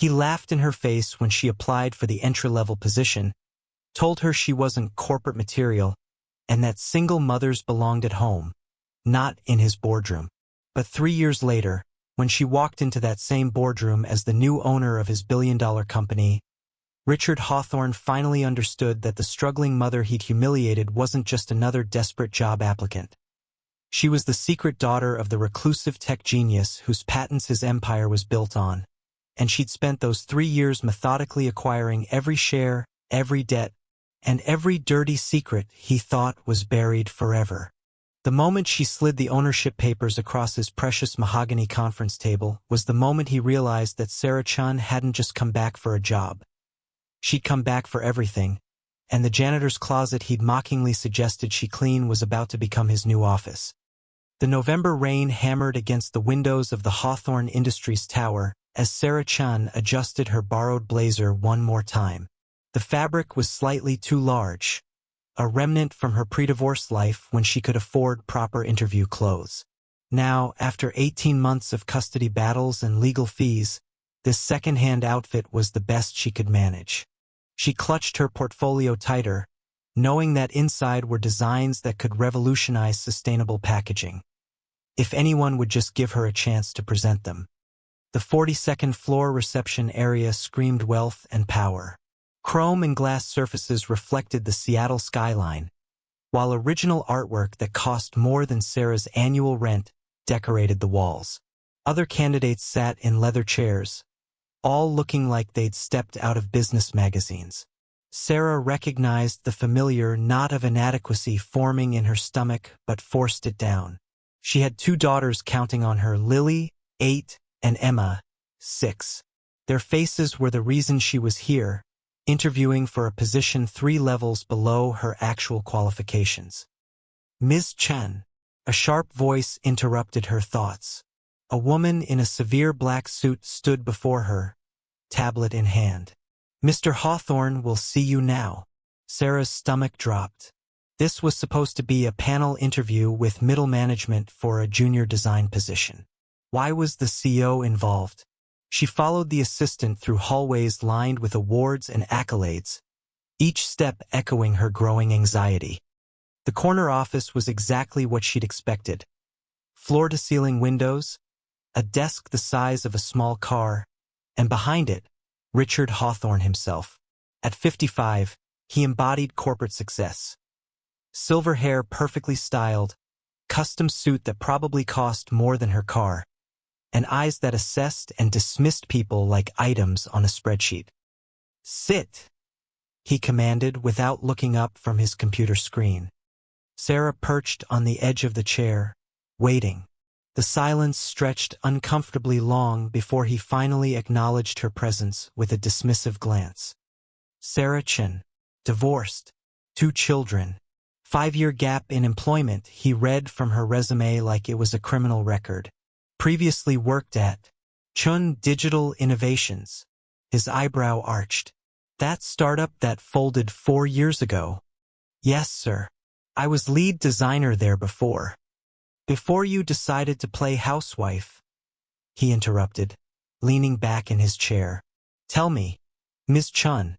He laughed in her face when she applied for the entry-level position, told her she wasn't corporate material, and that single mothers belonged at home, not in his boardroom. But 3 years later, when she walked into that same boardroom as the new owner of his billion-dollar company, Richard Hawthorne finally understood that the struggling mother he'd humiliated wasn't just another desperate job applicant. She was the secret daughter of the reclusive tech genius whose patents his empire was built on, and she'd spent those 3 years methodically acquiring every share, every debt, and every dirty secret he thought was buried forever. The moment she slid the ownership papers across his precious mahogany conference table was the moment he realized that Sarah Chen hadn't just come back for a job. She'd come back for everything, and the janitor's closet he'd mockingly suggested she clean was about to become his new office. The November rain hammered against the windows of the Hawthorne Industries tower as Sarah Chen adjusted her borrowed blazer one more time. The fabric was slightly too large, a remnant from her pre-divorce life when she could afford proper interview clothes. Now, after 18 months of custody battles and legal fees, this second-hand outfit was the best she could manage. She clutched her portfolio tighter, knowing that inside were designs that could revolutionize sustainable packaging. If anyone would just give her a chance to present them. The 42nd floor reception area screamed wealth and power. Chrome and glass surfaces reflected the Seattle skyline, while original artwork that cost more than Sarah's annual rent decorated the walls. Other candidates sat in leather chairs, all looking like they'd stepped out of business magazines. Sarah recognized the familiar knot of inadequacy forming in her stomach but forced it down. She had 2 daughters counting on her, Lily, 8, and Emma, 6. Their faces were the reason she was here, interviewing for a position 3 levels below her actual qualifications. Ms. Chen, a sharp voice interrupted her thoughts. A woman in a severe black suit stood before her, tablet in hand. Mr. Hawthorne will see you now. Sarah's stomach dropped. This was supposed to be a panel interview with middle management for a junior design position. Why was the CEO involved? She followed the assistant through hallways lined with awards and accolades, each step echoing her growing anxiety. The corner office was exactly what she'd expected. Floor-to-ceiling windows, a desk the size of a small car, and behind it, Richard Hawthorne himself. At 55, he embodied corporate success. Silver hair perfectly styled, custom suit that probably cost more than her car, and eyes that assessed and dismissed people like items on a spreadsheet. "Sit," he commanded without looking up from his computer screen. Sarah perched on the edge of the chair, waiting. The silence stretched uncomfortably long before he finally acknowledged her presence with a dismissive glance. Sarah Chen, divorced, 2 children, 5-year gap in employment, he read from her resume like it was a criminal record. Previously worked at Chun Digital Innovations. His eyebrow arched. That startup that folded 4 years ago. Yes, sir. I was lead designer there before. Before you decided to play housewife, he interrupted, leaning back in his chair. Tell me, Ms. Chun,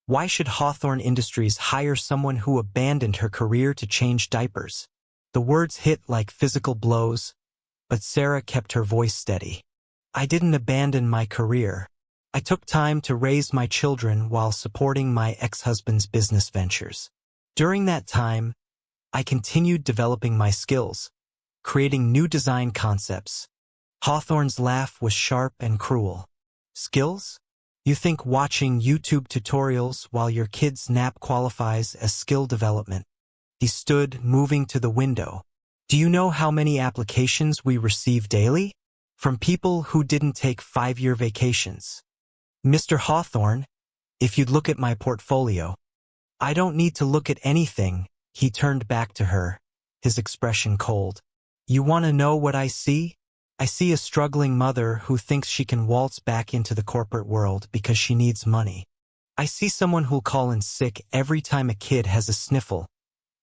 why should Hawthorne Industries hire someone who abandoned her career to change diapers? The words hit like physical blows, but Sarah kept her voice steady. I didn't abandon my career. I took time to raise my children while supporting my ex-husband's business ventures. During that time, I continued developing my skills, creating new design concepts. Hawthorne's laugh was sharp and cruel. Skills? You think watching YouTube tutorials while your kid's nap qualifies as skill development? He stood, moving to the window. Do you know how many applications we receive daily? From people who didn't take 5-year vacations. Mr. Hawthorne, if you'd look at my portfolio. I don't need to look at anything, he turned back to her, his expression cold. You want to know what I see? I see a struggling mother who thinks she can waltz back into the corporate world because she needs money. I see someone who'll call in sick every time a kid has a sniffle,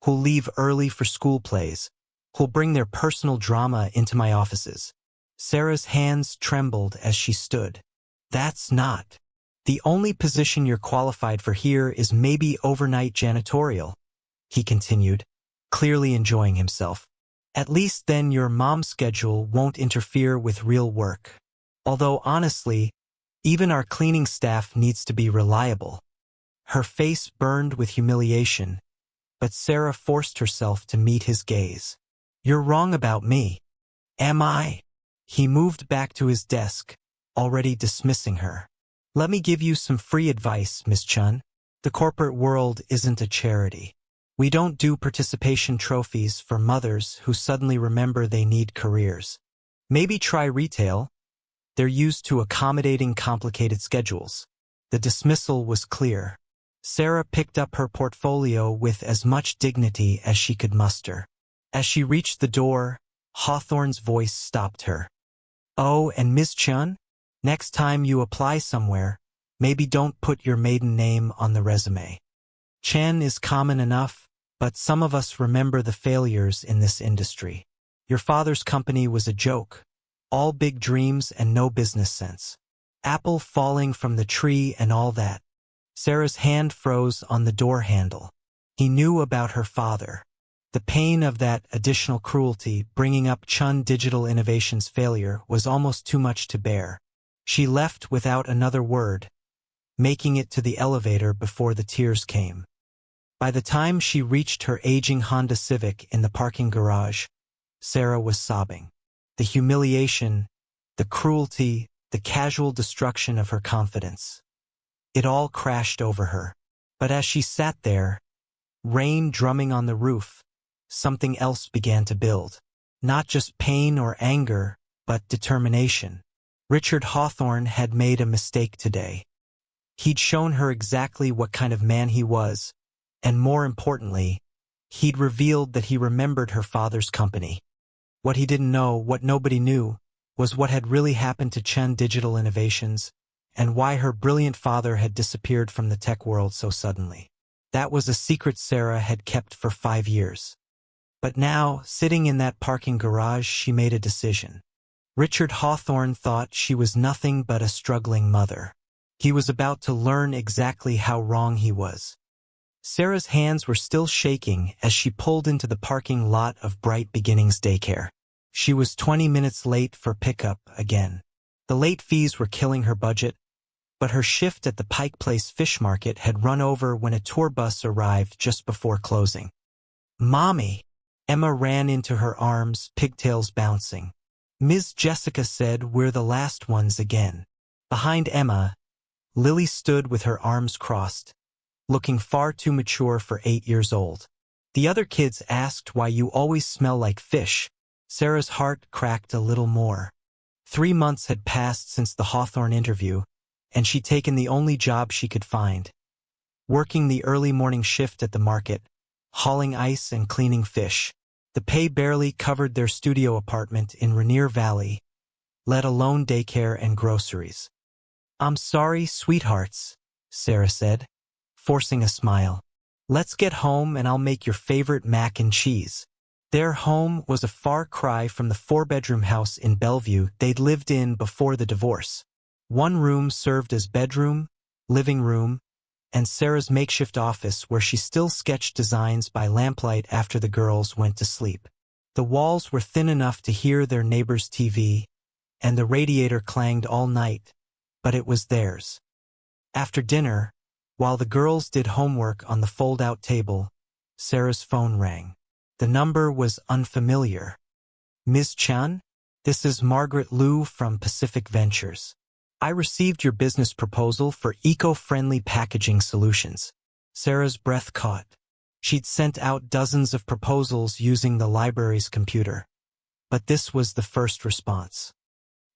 who'll leave early for school plays, who'll bring their personal drama into my offices. Sarah's hands trembled as she stood. That's not. The only position you're qualified for here is maybe overnight janitorial, he continued, clearly enjoying himself. At least then your mom's schedule won't interfere with real work. Although honestly, even our cleaning staff needs to be reliable. Her face burned with humiliation, but Sarah forced herself to meet his gaze. You're wrong about me. Am I? He moved back to his desk, already dismissing her. Let me give you some free advice, Miss Chen. The corporate world isn't a charity. We don't do participation trophies for mothers who suddenly remember they need careers. Maybe try retail. They're used to accommodating complicated schedules. The dismissal was clear. Sarah picked up her portfolio with as much dignity as she could muster. As she reached the door, Hawthorne's voice stopped her. Oh, and Ms. Chen, next time you apply somewhere, maybe don't put your maiden name on the resume. Chen is common enough, but some of us remember the failures in this industry. Your father's company was a joke. All big dreams and no business sense. Apple falling from the tree and all that. Sarah's hand froze on the door handle. He knew about her father. The pain of that additional cruelty bringing up Chun Digital Innovations' failure was almost too much to bear. She left without another word, making it to the elevator before the tears came. By the time she reached her aging Honda Civic in the parking garage, Sarah was sobbing. The humiliation, the cruelty, the casual destruction of her confidence. It all crashed over her. But as she sat there, rain drumming on the roof, something else began to build. Not just pain or anger, but determination. Richard Hawthorne had made a mistake today. He'd shown her exactly what kind of man he was, and more importantly, he'd revealed that he remembered her father's company. What he didn't know, what nobody knew, was what had really happened to Chen Digital Innovations, and why her brilliant father had disappeared from the tech world so suddenly. That was a secret Sarah had kept for 5 years. But now, sitting in that parking garage, she made a decision. Richard Hawthorne thought she was nothing but a struggling mother. He was about to learn exactly how wrong he was. Sarah's hands were still shaking as she pulled into the parking lot of Bright Beginnings Daycare. She was 20 minutes late for pickup again. The late fees were killing her budget, but her shift at the Pike Place Fish Market had run over when a tour bus arrived just before closing. Mommy! Emma ran into her arms, pigtails bouncing. Ms. Jessica said we're the last ones again. Behind Emma, Lily stood with her arms crossed, looking far too mature for 8 years old. The other kids asked why you always smell like fish. Sarah's heart cracked a little more. 3 months had passed since the Hawthorne interview, and she'd taken the only job she could find. Working the early morning shift at the market, hauling ice and cleaning fish. The pay barely covered their studio apartment in Rainier Valley, let alone daycare and groceries. I'm sorry, sweethearts, Sarah said, forcing a smile. Let's get home and I'll make your favorite mac and cheese. Their home was a far cry from the 4-bedroom house in Bellevue they'd lived in before the divorce. One room served as bedroom, living room, and Sarah's makeshift office where she still sketched designs by lamplight after the girls went to sleep. The walls were thin enough to hear their neighbor's TV, and the radiator clanged all night, but it was theirs. After dinner, while the girls did homework on the fold-out table, Sarah's phone rang. The number was unfamiliar. Ms. Chen, this is Margaret Liu from Pacific Ventures. I received your business proposal for eco-friendly packaging solutions. Sarah's breath caught. She'd sent out dozens of proposals using the library's computer. But this was the first response.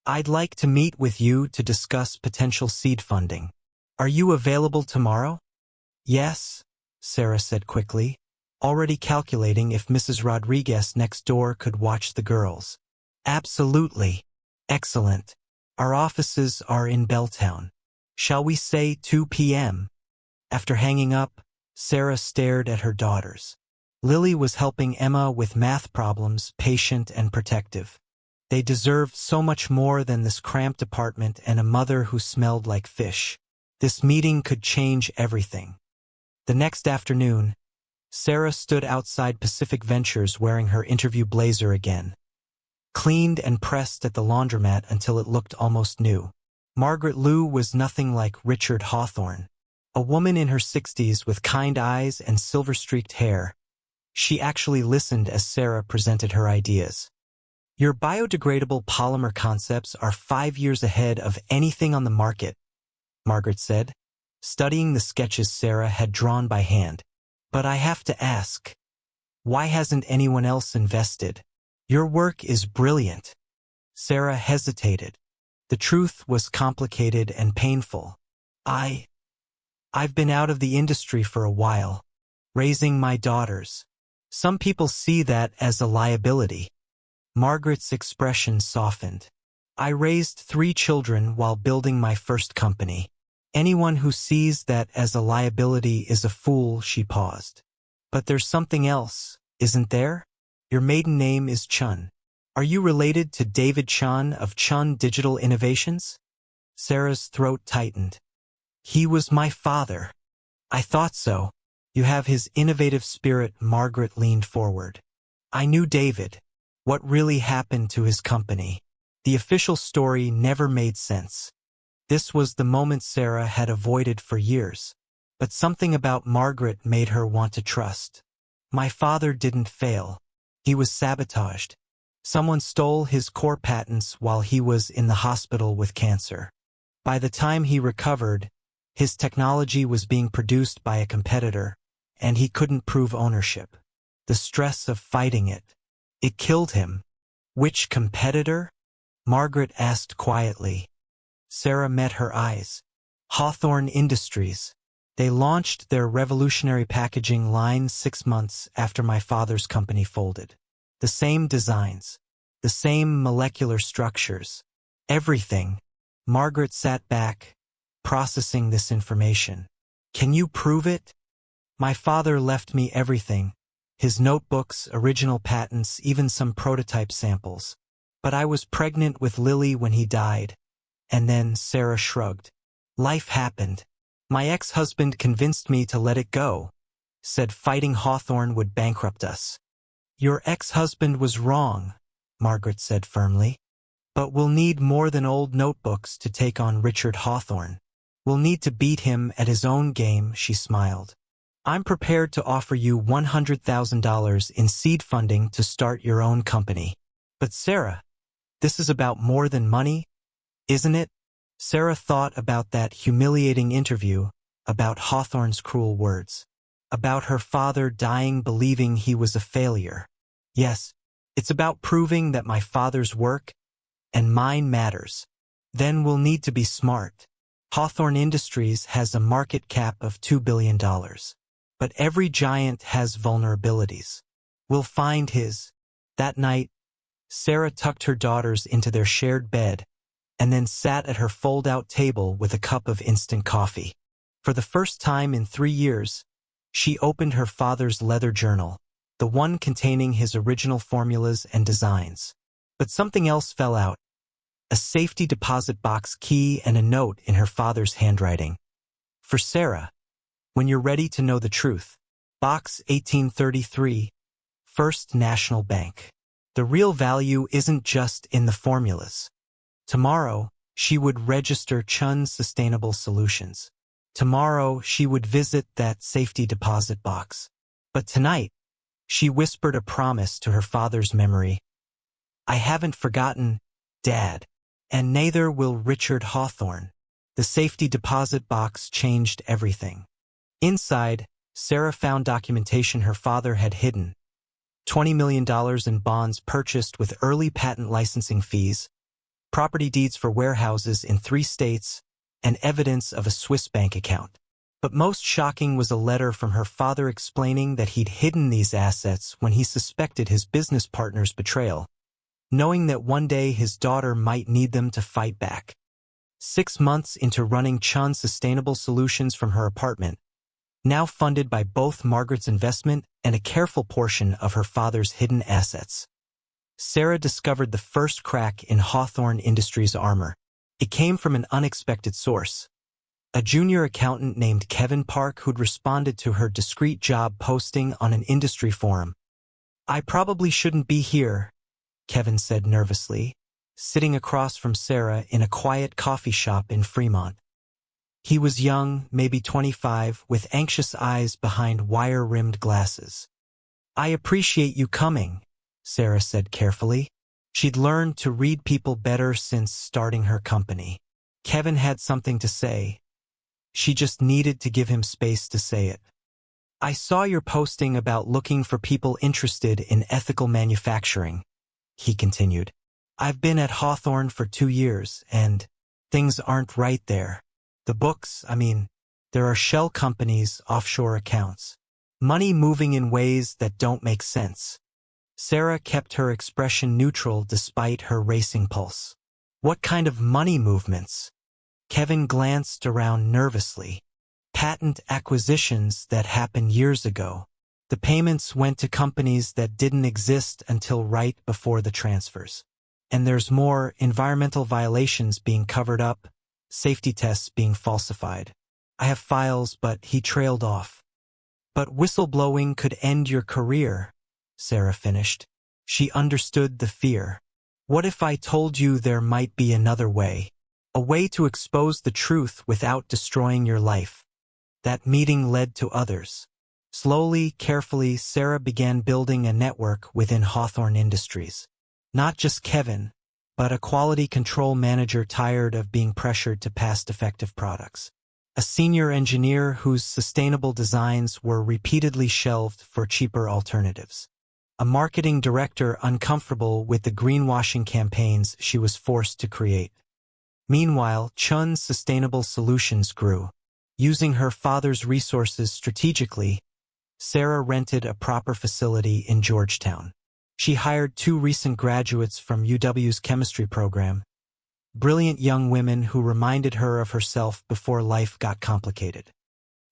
I'd like to meet with you to discuss potential seed funding. Are you available tomorrow? Yes, Sarah said quickly, already calculating if Mrs. Rodriguez next door could watch the girls. Absolutely. Excellent. Our offices are in Belltown. Shall we say 2 p.m.? After hanging up, Sarah stared at her daughters. Lily was helping Emma with math problems, patient and protective. They deserved so much more than this cramped apartment and a mother who smelled like fish. This meeting could change everything. The next afternoon, Sarah stood outside Pacific Ventures wearing her interview blazer again. Cleaned and pressed at the laundromat until it looked almost new. Margaret Liu was nothing like Richard Hawthorne. A woman in her 60s with kind eyes and silver-streaked hair. She actually listened as Sarah presented her ideas. Your biodegradable polymer concepts are 5 years ahead of anything on the market, Margaret said, studying the sketches Sarah had drawn by hand. But I have to ask, why hasn't anyone else invested? Your work is brilliant. Sarah hesitated. The truth was complicated and painful. I've been out of the industry for a while, raising my daughters. Some people see that as a liability. Margaret's expression softened. I raised 3 children while building my first company. Anyone who sees that as a liability is a fool, she paused. But there's something else, isn't there? Your maiden name is Chen. Are you related to David Chen of Chen Digital Innovations? Sarah's throat tightened. He was my father. I thought so. You have his innovative spirit. Margaret leaned forward. I knew David. What really happened to his company? The official story never made sense. This was the moment Sarah had avoided for years. But something about Margaret made her want to trust. My father didn't fail. He was sabotaged. Someone stole his core patents while he was in the hospital with cancer. By the time he recovered, his technology was being produced by a competitor, and he couldn't prove ownership. The stress of fighting it killed him. Which competitor? Margaret asked quietly. Sarah met her eyes. Hawthorne Industries. They launched their revolutionary packaging line 6 months after my father's company folded. The same designs, the same molecular structures, everything. Margaret sat back, processing this information. Can you prove it? My father left me everything. His notebooks, original patents, even some prototype samples. But I was pregnant with Lily when he died. And then Sarah shrugged. Life happened. My ex-husband convinced me to let it go. Said fighting Hawthorne would bankrupt us. Your ex-husband was wrong, Margaret said firmly. But we'll need more than old notebooks to take on Richard Hawthorne. We'll need to beat him at his own game, she smiled. I'm prepared to offer you $100,000 in seed funding to start your own company. But Sarah, this is about more than money, isn't it? Sarah thought about that humiliating interview, about Hawthorne's cruel words, about her father dying believing he was a failure. Yes, it's about proving that my father's work and mine matters. Then we'll need to be smart. Hawthorne Industries has a market cap of $2 billion. But every giant has vulnerabilities. We'll find his. That night, Sarah tucked her daughters into their shared bed and then sat at her fold-out table with a cup of instant coffee. For the first time in 3 years, she opened her father's leather journal, the one containing his original formulas and designs. But something else fell out. A safety deposit box key and a note in her father's handwriting. For Sarah, when you're ready to know the truth. Box 1833, First National Bank. The real value isn't just in the formulas. Tomorrow, she would register Chun's Sustainable Solutions. Tomorrow, she would visit that safety deposit box. But tonight, she whispered a promise to her father's memory. I haven't forgotten, Dad. And neither will Richard Hawthorne. The safety deposit box changed everything. Inside, Sarah found documentation her father had hidden. $20 million in bonds purchased with early patent licensing fees, property deeds for warehouses in 3 states, and evidence of a Swiss bank account. But most shocking was a letter from her father explaining that he'd hidden these assets when he suspected his business partner's betrayal, knowing that one day his daughter might need them to fight back. 6 months into running Chun's Sustainable Solutions from her apartment, now funded by both Margaret's investment and a careful portion of her father's hidden assets, Sarah discovered the first crack in Hawthorne Industries' armor. It came from an unexpected source. A junior accountant named Kevin Park who'd responded to her discreet job posting on an industry forum. "I probably shouldn't be here," Kevin said nervously, sitting across from Sarah in a quiet coffee shop in Fremont. He was young, maybe 25, with anxious eyes behind wire-rimmed glasses. "I appreciate you coming," Sarah said carefully. She'd learned to read people better since starting her company. Kevin had something to say. She just needed to give him space to say it. "I saw your posting about looking for people interested in ethical manufacturing," he continued. "I've been at Hawthorne for 2 years, and things aren't right there. The books, there are shell companies, offshore accounts. Money moving in ways that don't make sense." Sarah kept her expression neutral despite her racing pulse. "What kind of money movements?" Kevin glanced around nervously. "Patent acquisitions that happened years ago. The payments went to companies that didn't exist until right before the transfers. And there's more: environmental violations being covered up, safety tests being falsified. I have files," but he trailed off. "But whistleblowing could end your career," Sarah finished. She understood the fear. "What if I told you there might be another way? A way to expose the truth without destroying your life?" That meeting led to others. Slowly, carefully, Sarah began building a network within Hawthorne Industries. Not just Kevin, but a quality control manager tired of being pressured to pass defective products. A senior engineer whose sustainable designs were repeatedly shelved for cheaper alternatives. A marketing director uncomfortable with the greenwashing campaigns she was forced to create. Meanwhile, Chun's sustainable solutions grew. Using her father's resources strategically, Sarah rented a proper facility in Georgetown. She hired 2 recent graduates from UW's chemistry program, brilliant young women who reminded her of herself before life got complicated.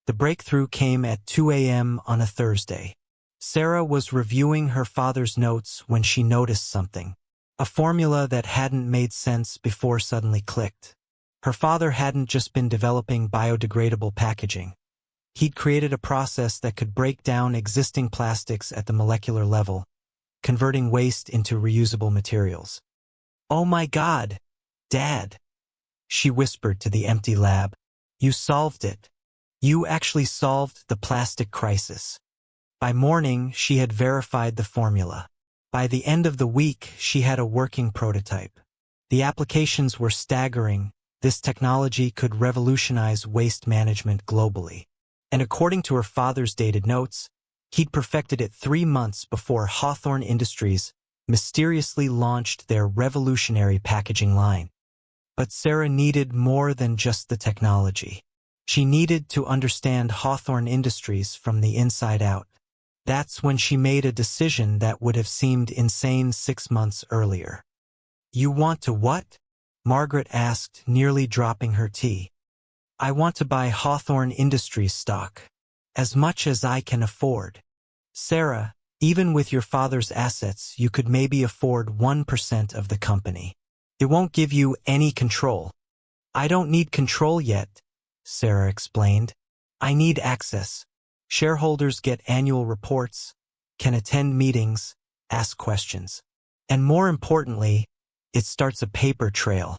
The breakthrough came at 2 a.m. on a Thursday. Sarah was reviewing her father's notes when she noticed something. A formula that hadn't made sense before suddenly clicked. Her father hadn't just been developing biodegradable packaging. He'd created a process that could break down existing plastics at the molecular level, converting waste into reusable materials. "Oh my God, Dad," she whispered to the empty lab. "You solved it. You actually solved the plastic crisis." By morning, she had verified the formula. By the end of the week, she had a working prototype. The applications were staggering. This technology could revolutionize waste management globally. And according to her father's dated notes, he'd perfected it 3 months before Hawthorne Industries mysteriously launched their revolutionary packaging line. But Sarah needed more than just the technology. She needed to understand Hawthorne Industries from the inside out. That's when she made a decision that would have seemed insane 6 months earlier. "You want to what?" Margaret asked, nearly dropping her tea. "I want to buy Hawthorne Industries stock. As much as I can afford." "Sarah, even with your father's assets, you could maybe afford 1% of the company. It won't give you any control." "I don't need control yet," Sarah explained. "I need access. Shareholders get annual reports, can attend meetings, ask questions. And more importantly, it starts a paper trail."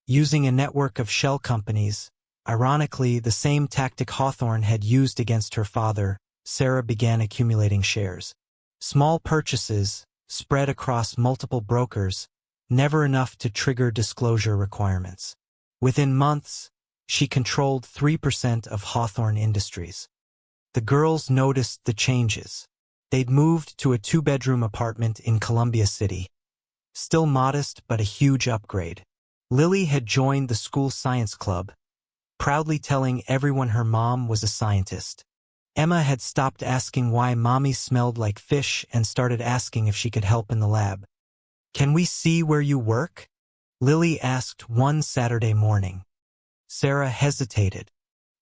Using a network of shell companies, ironically the same tactic Hawthorne had used against her father, Sarah began accumulating shares. Small purchases, spread across multiple brokers, never enough to trigger disclosure requirements. Within months, she controlled 3% of Hawthorne Industries. The girls noticed the changes. They'd moved to a 2-bedroom apartment in Columbia City. Still modest, but a huge upgrade. Lily had joined the school science club, proudly telling everyone her mom was a scientist. Emma had stopped asking why mommy smelled like fish and started asking if she could help in the lab. "Can we see where you work?" Lily asked one Saturday morning. Sarah hesitated.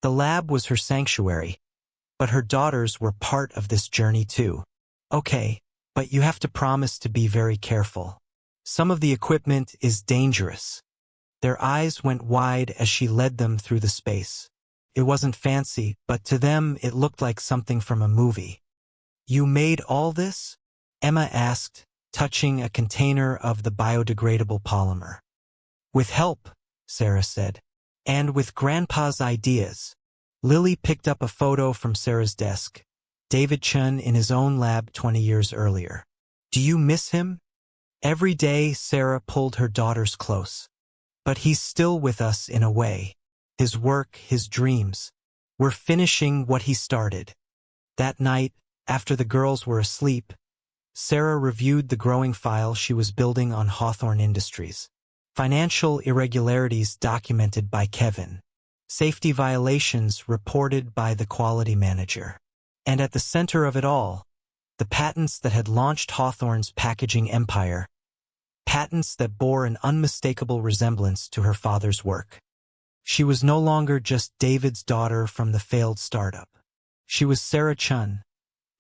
The lab was her sanctuary, but her daughters were part of this journey too. "Okay, But you have to promise to be very careful. Some of the equipment is dangerous. Their eyes went wide as she led them through the space. It wasn't fancy, but to them it looked like something from a movie. You made all this? Emma asked, touching a container of the biodegradable polymer. With help, Sarah said. And with Grandpa's ideas. Lily picked up a photo from Sarah's desk. David Chen in his own lab 20 years earlier. Do you miss him? Every day Sarah pulled her daughters close. But he's still with us in a way. His work, his dreams. We're finishing what he started. That night, after the girls were asleep, Sarah reviewed the growing file she was building on Hawthorne Industries. Financial irregularities documented by Kevin. Safety violations reported by the quality manager. And at the center of it all, the patents that had launched Hawthorne's packaging empire. Patents that bore an unmistakable resemblance to her father's work. She was no longer just David's daughter from the failed startup. She was Sarah Chen,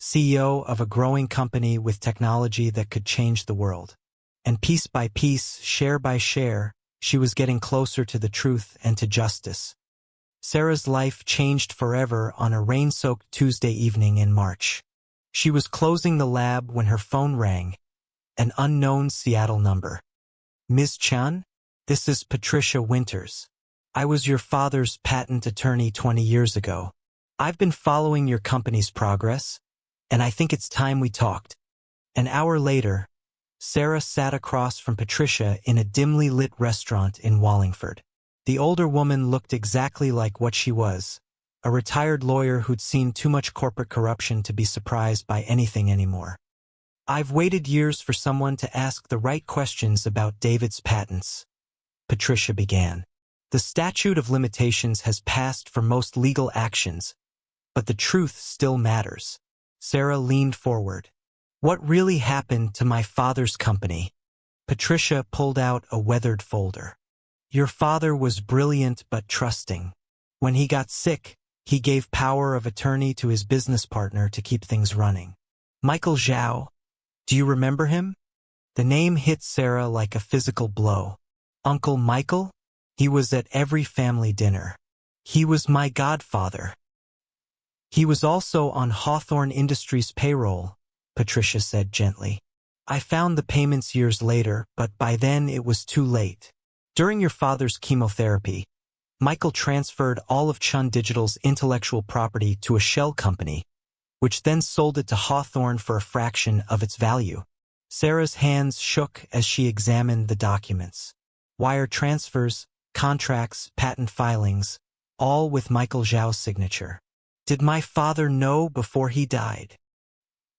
CEO of a growing company with technology that could change the world. And piece by piece, share by share, she was getting closer to the truth and to justice. Sarah's life changed forever on a rain-soaked Tuesday evening in March. She was closing the lab when her phone rang. An unknown Seattle number. Ms. Chen? This is Patricia Winters. I was your father's patent attorney 20 years ago. I've been following your company's progress, and I think it's time we talked. An hour later, Sarah sat across from Patricia in a dimly lit restaurant in Wallingford. The older woman looked exactly like what she was, a retired lawyer who'd seen too much corporate corruption to be surprised by anything anymore. I've waited years for someone to ask the right questions about David's patents, Patricia began. The statute of limitations has passed for most legal actions, but the truth still matters. Sarah leaned forward. What really happened to my father's company? Patricia pulled out a weathered folder. Your father was brilliant but trusting. When he got sick, he gave power of attorney to his business partner to keep things running. Michael Zhao. Do you remember him? The name hit Sarah like a physical blow. Uncle Michael? He was at every family dinner. He was my godfather. He was also on Hawthorne Industries' payroll, Patricia said gently. I found the payments years later, but by then it was too late. During your father's chemotherapy, Michael transferred all of Chun Digital's intellectual property to a shell company, which then sold it to Hawthorne for a fraction of its value. Sarah's hands shook as she examined the documents. Wire transfers, contracts, patent filings, all with Michael Zhao's signature. Did my father know before he died?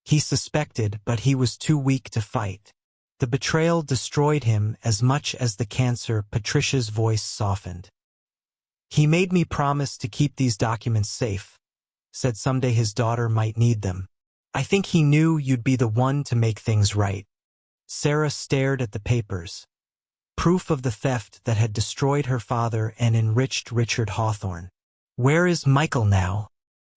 He suspected, but he was too weak to fight. The betrayal destroyed him as much as the cancer. Patricia's voice softened. He made me promise to keep these documents safe, said someday his daughter might need them. I think he knew you'd be the one to make things right. Sarah stared at the papers. Proof of the theft that had destroyed her father and enriched Richard Hawthorne. Where is Michael now?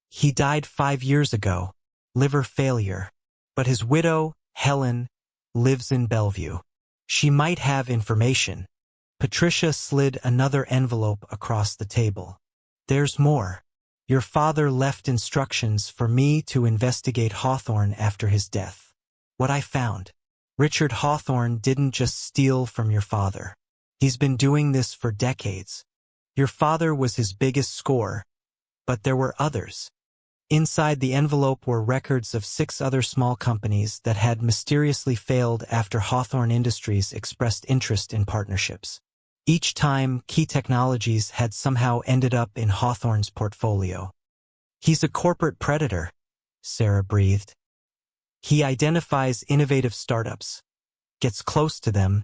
He died 5 years ago, liver failure. But his widow, Helen, lives in Bellevue. She might have information. Patricia slid another envelope across the table. There's more. Your father left instructions for me to investigate Hawthorne after his death. What I found. Richard Hawthorne didn't just steal from your father. He's been doing this for decades. Your father was his biggest score, but there were others. Inside the envelope were records of 6 other small companies that had mysteriously failed after Hawthorne Industries expressed interest in partnerships. Each time, key technologies had somehow ended up in Hawthorne's portfolio. He's a corporate predator, Sarah breathed. He identifies innovative startups, gets close to them,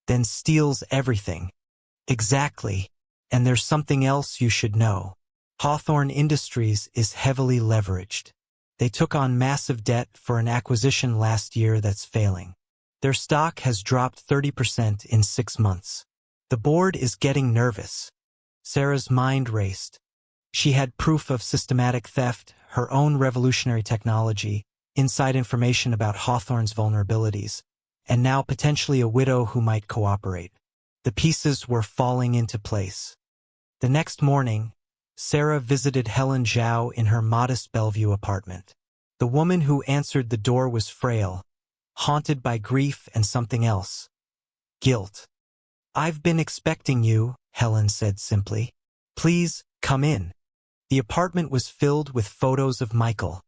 then steals everything. Exactly. And there's something else you should know. Hawthorne Industries is heavily leveraged. They took on massive debt for an acquisition last year that's failing. Their stock has dropped 30% in 6 months. The board is getting nervous. Sarah's mind raced. She had proof of systematic theft, her own revolutionary technology, inside information about Hawthorne's vulnerabilities, and now potentially a widow who might cooperate. The pieces were falling into place. The next morning, Sarah visited Helen Zhao in her modest Bellevue apartment. The woman who answered the door was frail, haunted by grief and something else. Guilt. "I've been expecting you," Helen said simply. "Please, come in." The apartment was filled with photos of Michael,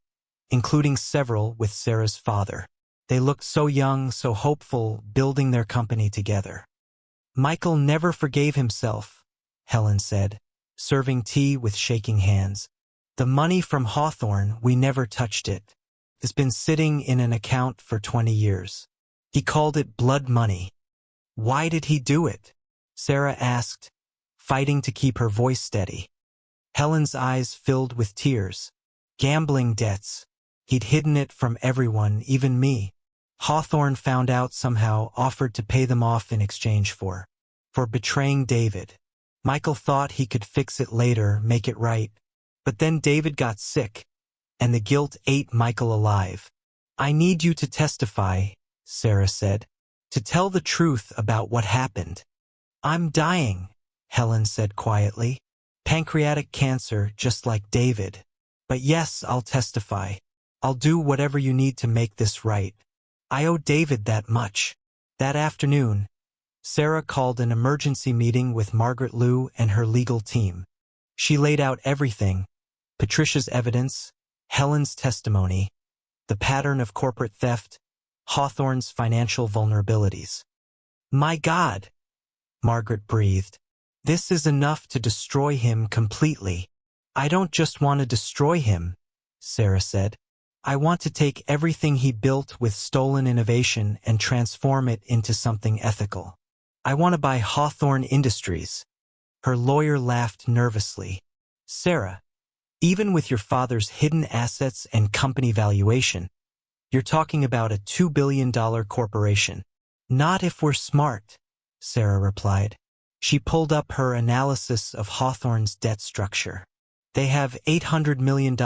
including several with Sarah's father. They looked so young, so hopeful, building their company together. "Michael never forgave himself," Helen said, serving tea with shaking hands. "The money from Hawthorne, we never touched it. It's been sitting in an account for 20 years. He called it blood money." "Why did he do it?" Sarah asked, fighting to keep her voice steady. Helen's eyes filled with tears. "Gambling debts. He'd hidden it from everyone, even me. Hawthorne found out somehow, offered to pay them off in exchange for betraying David. Michael thought he could fix it later, make it right. But then David got sick, and the guilt ate Michael alive." "I need you to testify," Sarah said, "to tell the truth about what happened." "I'm dying," Helen said quietly. "Pancreatic cancer, just like David. But yes, I'll testify. I'll do whatever you need to make this right. I owe David that much." That afternoon, Sarah called an emergency meeting with Margaret Liu and her legal team. She laid out everything: Patricia's evidence, Helen's testimony, the pattern of corporate theft, Hawthorne's financial vulnerabilities. "My God," Margaret breathed. "This is enough to destroy him completely." "I don't just want to destroy him," Sarah said. "I want to take everything he built with stolen innovation and transform it into something ethical. I want to buy Hawthorne Industries." Her lawyer laughed nervously. "Sarah, even with your father's hidden assets and company valuation, you're talking about a $2 billion corporation." "Not if we're smart," Sarah replied. She pulled up her analysis of Hawthorne's debt structure. "They have $800 million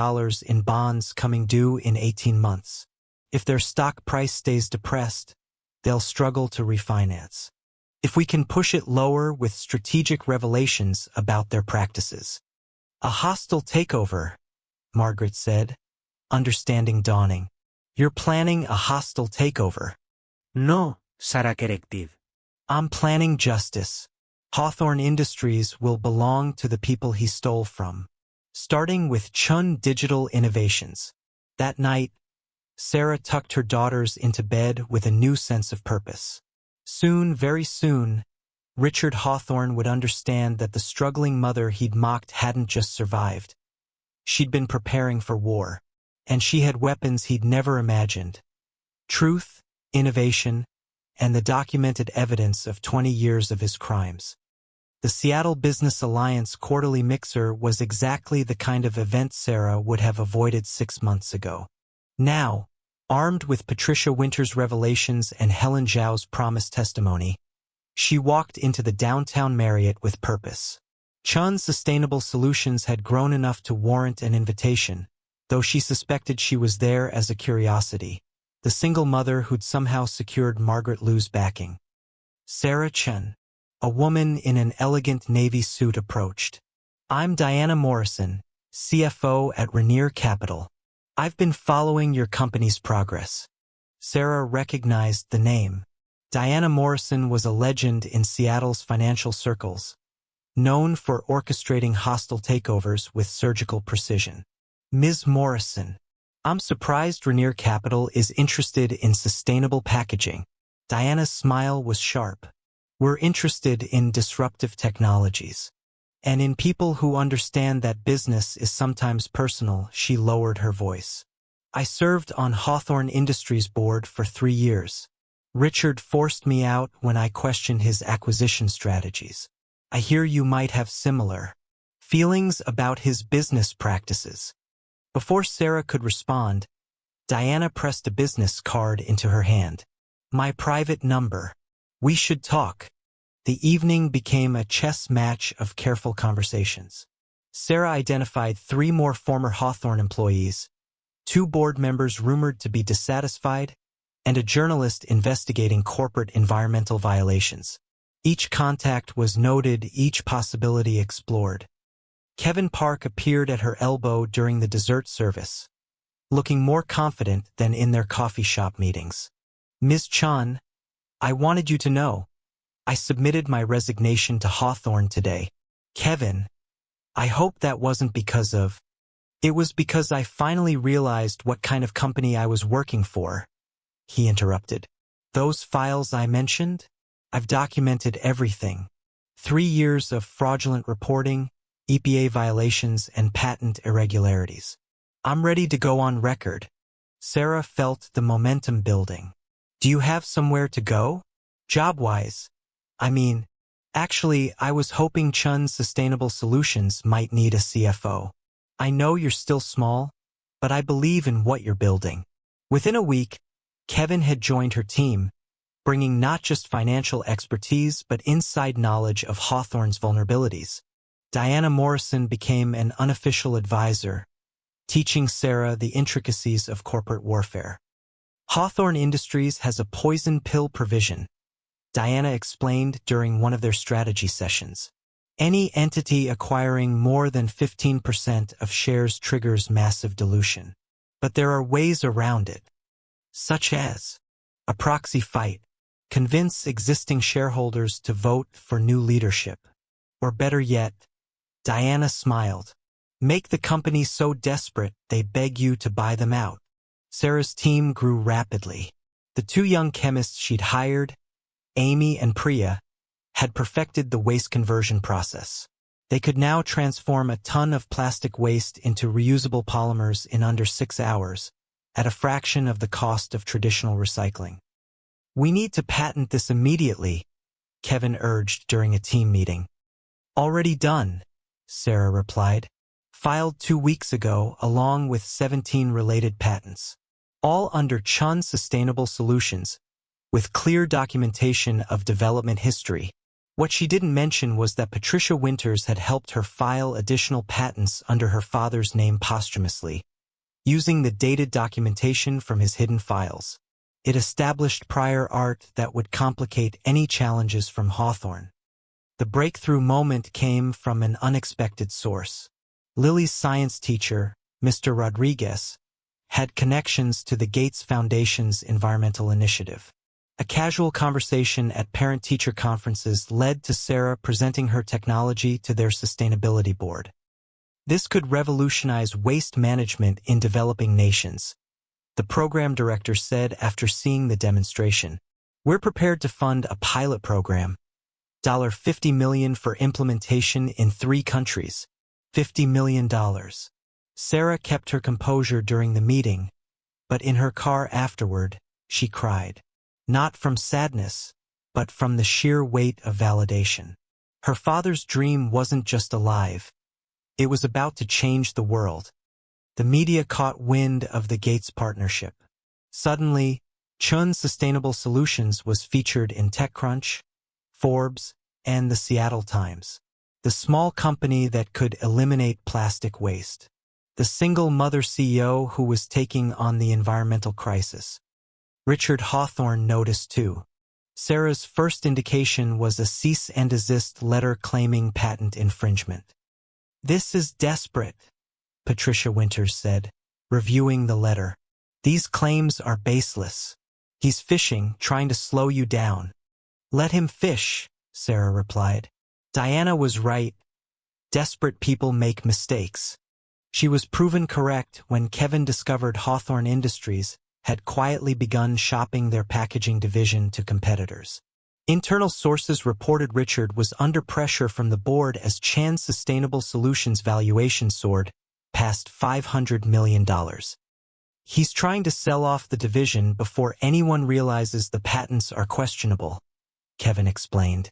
in bonds coming due in 18 months. If their stock price stays depressed, they'll struggle to refinance. If we can push it lower with strategic revelations about their practices." "A hostile takeover," Margaret said, understanding dawning. "You're planning a hostile takeover." No, Sarah corrected. "I'm planning justice. Hawthorne Industries will belong to the people he stole from, starting with Chun Digital Innovations." That night, Sarah tucked her daughters into bed with a new sense of purpose. Soon, very soon, Richard Hawthorne would understand that the struggling mother he'd mocked hadn't just survived. She'd been preparing for war, and she had weapons he'd never imagined: truth, innovation, and the documented evidence of 20 years of his crimes. The Seattle Business Alliance quarterly mixer was exactly the kind of event Sarah would have avoided 6 months ago. Now, armed with Patricia Winter's revelations and Helen Zhao's promised testimony, she walked into the downtown Marriott with purpose. Chun's Sustainable Solutions had grown enough to warrant an invitation, though she suspected she was there as a curiosity, the single mother who'd somehow secured Margaret Liu's backing. Sarah Chen, a woman in an elegant navy suit, approached. "I'm Diana Morrison, CFO at Rainier Capital. I've been following your company's progress." Sarah recognized the name. Diana Morrison was a legend in Seattle's financial circles, known for orchestrating hostile takeovers with surgical precision. "Ms. Morrison, I'm surprised Rainier Capital is interested in sustainable packaging." Diana's smile was sharp. "We're interested in disruptive technologies, and in people who understand that business is sometimes personal." She lowered her voice. "I served on Hawthorne Industries board for 3 years. Richard forced me out when I questioned his acquisition strategies. I hear you might have similar feelings about his business practices." Before Sarah could respond, Diana pressed a business card into her hand. "My private number. We should talk." The evening became a chess match of careful conversations. Sarah identified 3 more former Hawthorne employees, 2 board members rumored to be dissatisfied, and a journalist investigating corporate environmental violations. Each contact was noted, each possibility explored. Kevin Park appeared at her elbow during the dessert service, looking more confident than in their coffee shop meetings. "Ms. Chen, I wanted you to know. I submitted my resignation to Hawthorne today." "Kevin, I hope that wasn't because of—" "It was because I finally realized what kind of company I was working for," he interrupted. "Those files I mentioned? I've documented everything. 3 years of fraudulent reporting, EPA violations, and patent irregularities. I'm ready to go on record." Sarah felt the momentum building. "Do you have somewhere to go? Job-wise? Actually, I was hoping Chun's Sustainable Solutions might need a CFO. I know you're still small, but I believe in what you're building." Within a week, Kevin had joined her team, bringing not just financial expertise but inside knowledge of Hawthorne's vulnerabilities. Diana Morrison became an unofficial advisor, teaching Sarah the intricacies of corporate warfare. "Hawthorne Industries has a poison pill provision," Diana explained during one of their strategy sessions. "Any entity acquiring more than 15% of shares triggers massive dilution. But there are ways around it, such as a proxy fight, convince existing shareholders to vote for new leadership, or better yet," Diana smiled, "make the company so desperate they beg you to buy them out." Sarah's team grew rapidly. The 2 young chemists she'd hired, Amy and Priya, had perfected the waste conversion process. They could now transform a ton of plastic waste into reusable polymers in under 6 hours, at a fraction of the cost of traditional recycling. "We need to patent this immediately," Kevin urged during a team meeting. "Already done," Sarah replied. "Filed 2 weeks ago along with 17 related patents. All under Chun's Sustainable Solutions, with clear documentation of development history." What she didn't mention was that Patricia Winters had helped her file additional patents under her father's name posthumously, using the dated documentation from his hidden files. It established prior art that would complicate any challenges from Hawthorne. The breakthrough moment came from an unexpected source. Lily's science teacher, Mr. Rodriguez, had connections to the Gates Foundation's environmental initiative. A casual conversation at parent-teacher conferences led to Sarah presenting her technology to their sustainability board. "This could revolutionize waste management in developing nations," the program director said after seeing the demonstration. "We're prepared to fund a pilot program. $50 million for implementation in 3 countries. $50 million. Sarah kept her composure during the meeting, but in her car afterward, she cried. Not from sadness, but from the sheer weight of validation. Her father's dream wasn't just alive. It was about to change the world. The media caught wind of the Gates partnership. Suddenly, Chun's Sustainable Solutions was featured in TechCrunch, Forbes, and the Seattle Times. The small company that could eliminate plastic waste. The single mother CEO who was taking on the environmental crisis. Richard Hawthorne noticed too. Sarah's first indication was a cease and desist letter claiming patent infringement. "This is desperate," Patricia Winters said, reviewing the letter. "These claims are baseless. He's fishing, trying to slow you down." "Let him fish," Sarah replied. Diana was right. Desperate people make mistakes. She was proven correct when Kevin discovered Hawthorne Industries had quietly begun shopping their packaging division to competitors. Internal sources reported Richard was under pressure from the board as Chan's Sustainable Solutions valuation soared past $500 million. "He's trying to sell off the division before anyone realizes the patents are questionable," Kevin explained.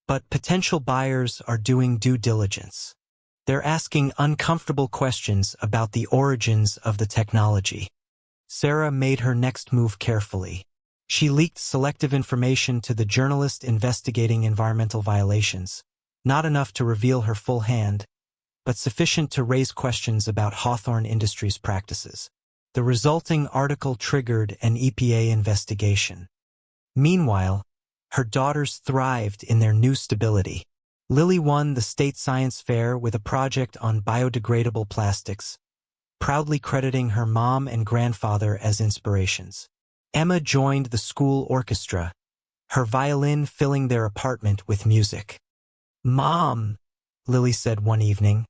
"But potential buyers are doing due diligence. They're asking uncomfortable questions about the origins of the technology." Sarah made her next move carefully. She leaked selective information to the journalist investigating environmental violations, not enough to reveal her full hand, but sufficient to raise questions about Hawthorne Industries' practices. The resulting article triggered an EPA investigation. Meanwhile, her daughters thrived in their new stability. Lily won the state science fair with a project on biodegradable plastics, proudly crediting her mom and grandfather as inspirations. Emma joined the school orchestra, her violin filling their apartment with music. "Mom," Lily said one evening,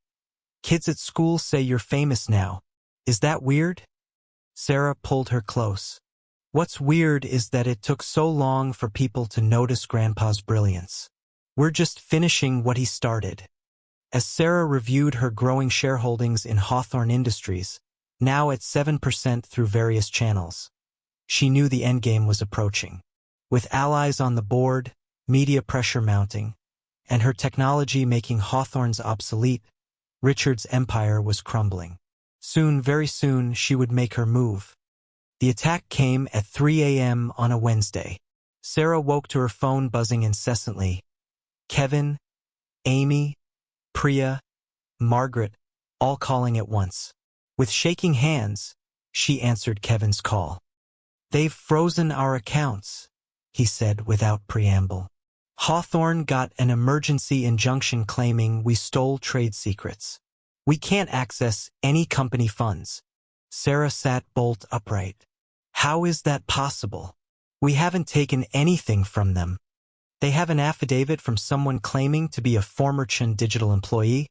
"kids at school say you're famous now. Is that weird?" Sarah pulled her close. "What's weird is that it took so long for people to notice Grandpa's brilliance. We're just finishing what he started." As Sarah reviewed her growing shareholdings in Hawthorne Industries, now at 7% through various channels, she knew the endgame was approaching. With allies on the board, media pressure mounting, and her technology making Hawthorne's obsolete, Richard's empire was crumbling. Soon, very soon, she would make her move. The attack came at 3 a.m. on a Wednesday. Sarah woke to her phone buzzing incessantly. Kevin, Amy, Priya, Margaret, all calling at once. With shaking hands, she answered Kevin's call. "They've frozen our accounts," he said without preamble. "Hawthorne got an emergency injunction claiming we stole trade secrets. We can't access any company funds." Sarah sat bolt upright. "How is that possible? We haven't taken anything from them." "They have an affidavit from someone claiming to be a former Chen Digital employee,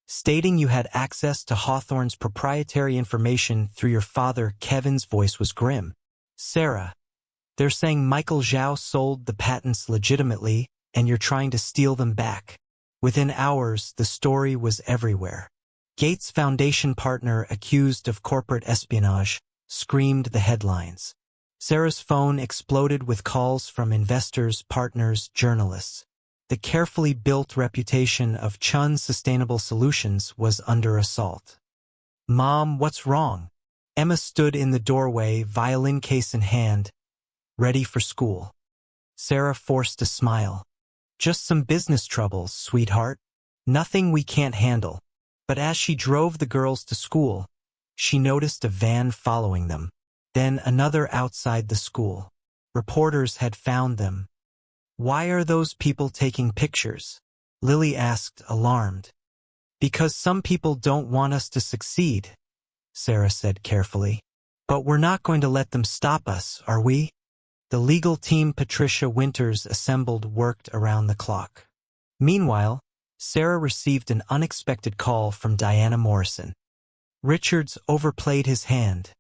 stating you had access to Hawthorne's proprietary information through your father." Kevin's voice was grim. "Sarah, they're saying Michael Zhao sold the patents legitimately and you're trying to steal them back." Within hours, the story was everywhere. "Gates Foundation partner accused of corporate espionage," screamed the headlines. Sarah's phone exploded with calls from investors, partners, journalists. The carefully built reputation of Chun Sustainable Solutions was under assault. "Mom, what's wrong?" Emma stood in the doorway, violin case in hand, ready for school. Sarah forced a smile. "Just some business troubles, sweetheart. Nothing we can't handle." But as she drove the girls to school, she noticed a van following them. Then another outside the school. Reporters had found them. "Why are those people taking pictures?" Lily asked, alarmed. "Because some people don't want us to succeed," Sarah said carefully. "But we're not going to let them stop us, are we?" The legal team Patricia Winters assembled worked around the clock. Meanwhile, Sarah received an unexpected call from Diana Morrison. "Richards overplayed his hand,"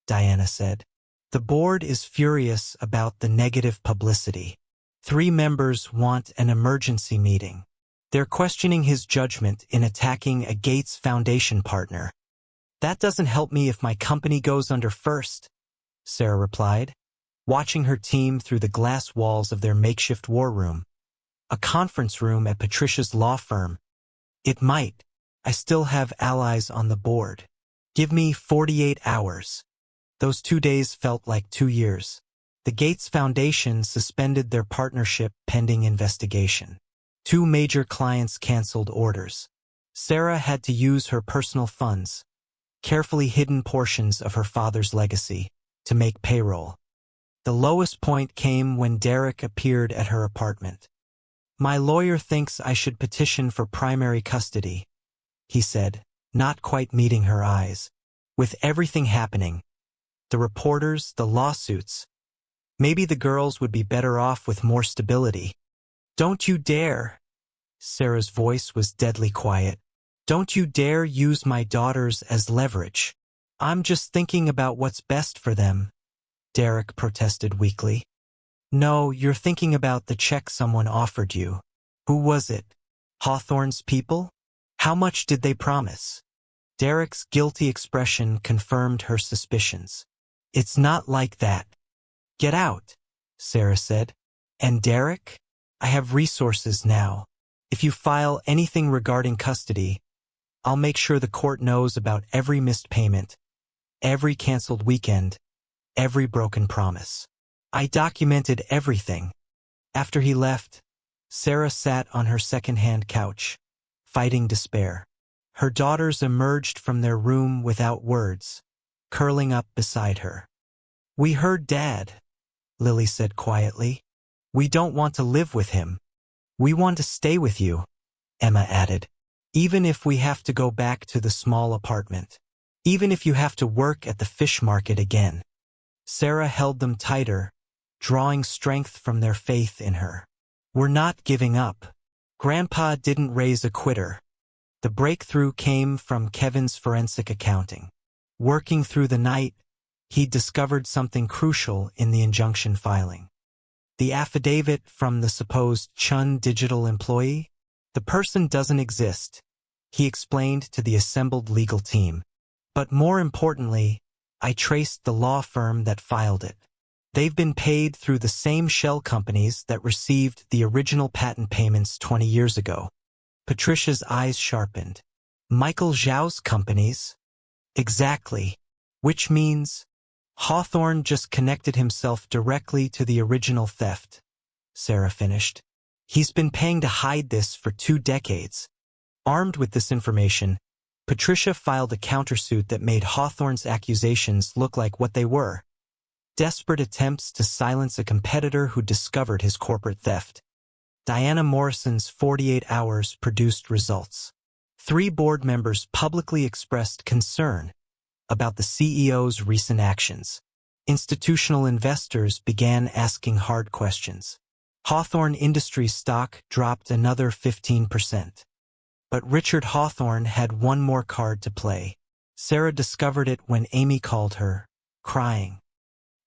Diana said. "The board is furious about the negative publicity. 3 members want an emergency meeting. They're questioning his judgment in attacking a Gates Foundation partner." "That doesn't help me if my company goes under first," Sarah replied, watching her team through the glass walls of their makeshift war room, a conference room at Patricia's law firm. "It might. I still have allies on the board. Give me 48 hours. Those 2 days felt like 2 years. The Gates Foundation suspended their partnership pending investigation. 2 major clients canceled orders. Sarah had to use her personal funds, carefully hidden portions of her father's legacy, to make payroll. The lowest point came when Derek appeared at her apartment. "My lawyer thinks I should petition for primary custody," he said, not quite meeting her eyes. With everything happening, the reporters, the lawsuits, maybe the girls would be better off with more stability. "Don't you dare!" Sarah's voice was deadly quiet. "Don't you dare use my daughters as leverage. I'm just thinking about what's best for them," Derek protested weakly. "No, you're thinking about the check someone offered you. Who was it? Hawthorne's people? How much did they promise?" Derek's guilty expression confirmed her suspicions. "It's not like that." "Get out," Sarah said. "And Derek? I have resources now. If you file anything regarding custody, I'll make sure the court knows about every missed payment, every canceled weekend, every broken promise. I documented everything." After he left, Sarah sat on her second-hand couch, fighting despair. Her daughters emerged from their room without words. curling up beside her. "We heard Dad," Lily said quietly. "We don't want to live with him. We want to stay with you," Emma added. "Even if we have to go back to the small apartment. Even if you have to work at the fish market again." Sarah held them tighter, drawing strength from their faith in her. "We're not giving up." Grandpa didn't raise a quitter. The breakthrough came from Kevin's forensic accounting. Working through the night, he discovered something crucial in the injunction filing. The affidavit from the supposed Chun digital employee? "The person doesn't exist," he explained to the assembled legal team. "But more importantly, I traced the law firm that filed it. They've been paid through the same shell companies that received the original patent payments 20 years ago." Patricia's eyes sharpened. "Michael Zhao's companies?" "Exactly. Which means Hawthorne just connected himself directly to the original theft," Sarah finished. "He's been paying to hide this for 2 decades. Armed with this information, Patricia filed a countersuit that made Hawthorne's accusations look like what they were: desperate attempts to silence a competitor who discovered his corporate theft. Diana Morrison's 48 hours produced results. 3 board members publicly expressed concern about the CEO's recent actions. Institutional investors began asking hard questions. Hawthorne Industries stock dropped another 15%. But Richard Hawthorne had one more card to play. Sarah discovered it when Amy called her, crying.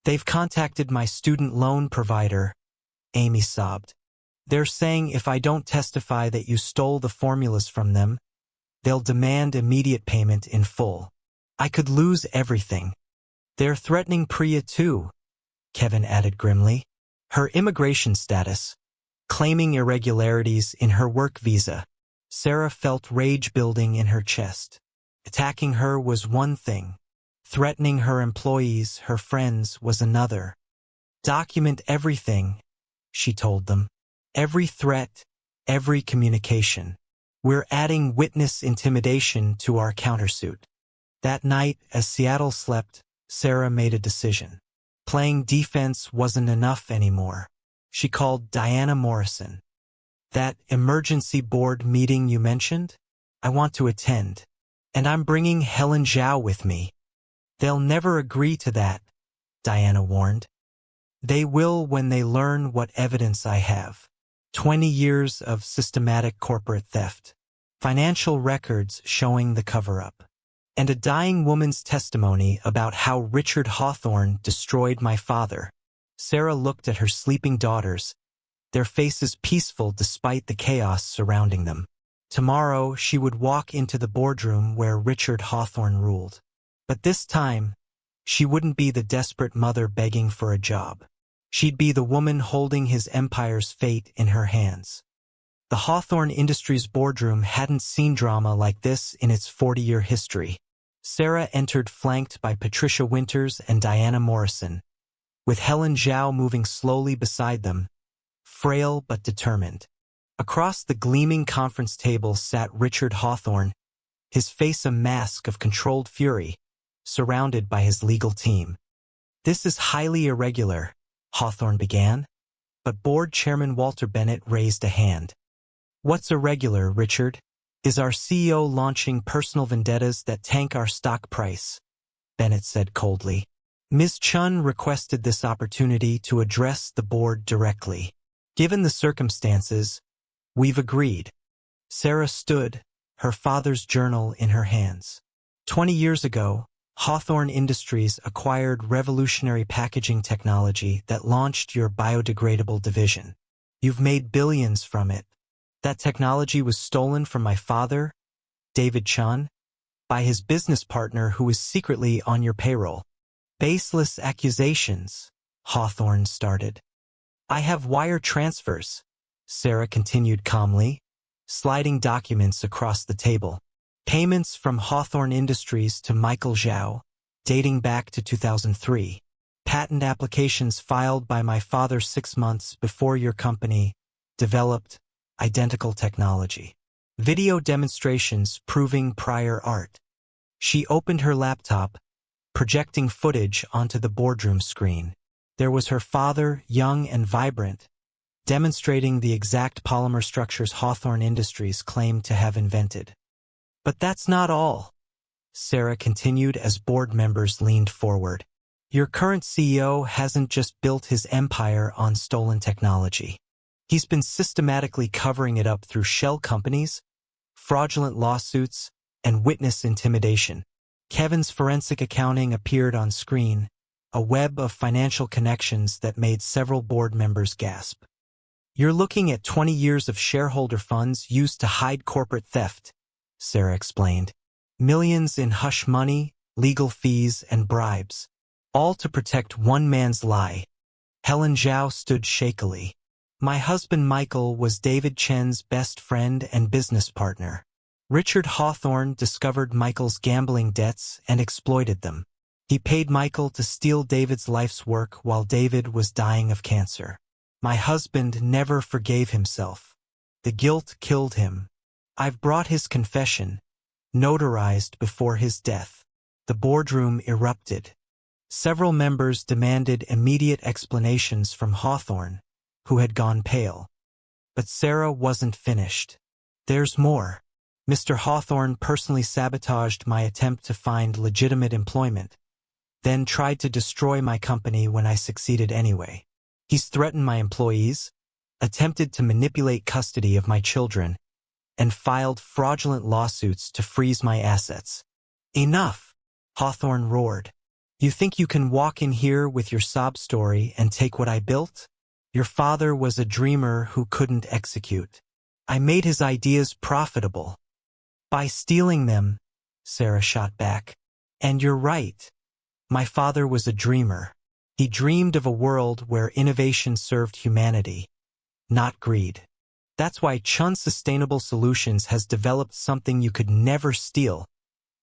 "They've contacted my student loan provider," Amy sobbed. "They're saying if I don't testify that you stole the formulas from them, they'll demand immediate payment in full. I could lose everything." "They're threatening Priya too," Kevin added grimly. "Her immigration status, claiming irregularities in her work visa." Sarah felt rage building in her chest. Attacking her was one thing. Threatening her employees, her friends, was another. "Document everything," she told them. "Every threat, every communication. We're adding witness intimidation to our countersuit." That night, as Seattle slept, Sarah made a decision. Playing defense wasn't enough anymore. She called Diana Morrison. "That emergency board meeting you mentioned? I want to attend. And I'm bringing Helen Zhao with me." "They'll never agree to that," Diana warned. "They will when they learn what evidence I have. 20 years of systematic corporate theft. Financial records showing the cover-up. And a dying woman's testimony about how Richard Hawthorne destroyed my father." Sarah looked at her sleeping daughters, their faces peaceful despite the chaos surrounding them. Tomorrow she would walk into the boardroom where Richard Hawthorne ruled. But this time, she wouldn't be the desperate mother begging for a job. She'd be the woman holding his empire's fate in her hands. The Hawthorne Industries boardroom hadn't seen drama like this in its 40-year history. Sarah entered flanked by Patricia Winters and Diana Morrison, with Helen Zhao moving slowly beside them, frail but determined. Across the gleaming conference table sat Richard Hawthorne, his face a mask of controlled fury, surrounded by his legal team. "This is highly irregular," Hawthorne began, but board chairman Walter Bennett raised a hand. "What's irregular, Richard? Is our CEO launching personal vendettas that tank our stock price?" Bennett said coldly. "Ms. Chun requested this opportunity to address the board directly. Given the circumstances, we've agreed." Sarah stood, her father's journal in her hands. 20 years ago, Hawthorne Industries acquired revolutionary packaging technology that launched your biodegradable division. You've made billions from it. That technology was stolen from my father, David Chun, by his business partner who was secretly on your payroll. "Baseless accusations," Hawthorne started. "I have wire transfers," Sarah continued calmly, sliding documents across the table. "Payments from Hawthorne Industries to Michael Zhao, dating back to 2003. Patent applications filed by my father 6 months before your company developed identical technology. Video demonstrations proving prior art." She opened her laptop, projecting footage onto the boardroom screen. There was her father, young and vibrant, demonstrating the exact polymer structures Hawthorne Industries claimed to have invented. But that's not all, Sarah continued as board members leaned forward. Your current CEO hasn't just built his empire on stolen technology. He's been systematically covering it up through shell companies, fraudulent lawsuits, and witness intimidation. Kevin's forensic accounting appeared on screen, a web of financial connections that made several board members gasp. You're looking at 20 years of shareholder funds used to hide corporate theft, Sarah explained. Millions in hush money, legal fees, and bribes, all to protect one man's lie. Helen Zhao stood shakily. My husband Michael was David Chen's best friend and business partner. Richard Hawthorne discovered Michael's gambling debts and exploited them. He paid Michael to steal David's life's work while David was dying of cancer. My husband never forgave himself. The guilt killed him. I've brought his confession, notarized before his death. The boardroom erupted. Several members demanded immediate explanations from Hawthorne, who had gone pale. But Sarah wasn't finished. There's more. Mr. Hawthorne personally sabotaged my attempt to find legitimate employment, then tried to destroy my company when I succeeded anyway. He's threatened my employees, attempted to manipulate custody of my children, and filed fraudulent lawsuits to freeze my assets. Enough, Hawthorne roared. You think you can walk in here with your sob story and take what I built? Your father was a dreamer who couldn't execute. I made his ideas profitable. By stealing them, Sarah shot back. And you're right. My father was a dreamer. He dreamed of a world where innovation served humanity, not greed. That's why Chun Sustainable Solutions has developed something you could never steal,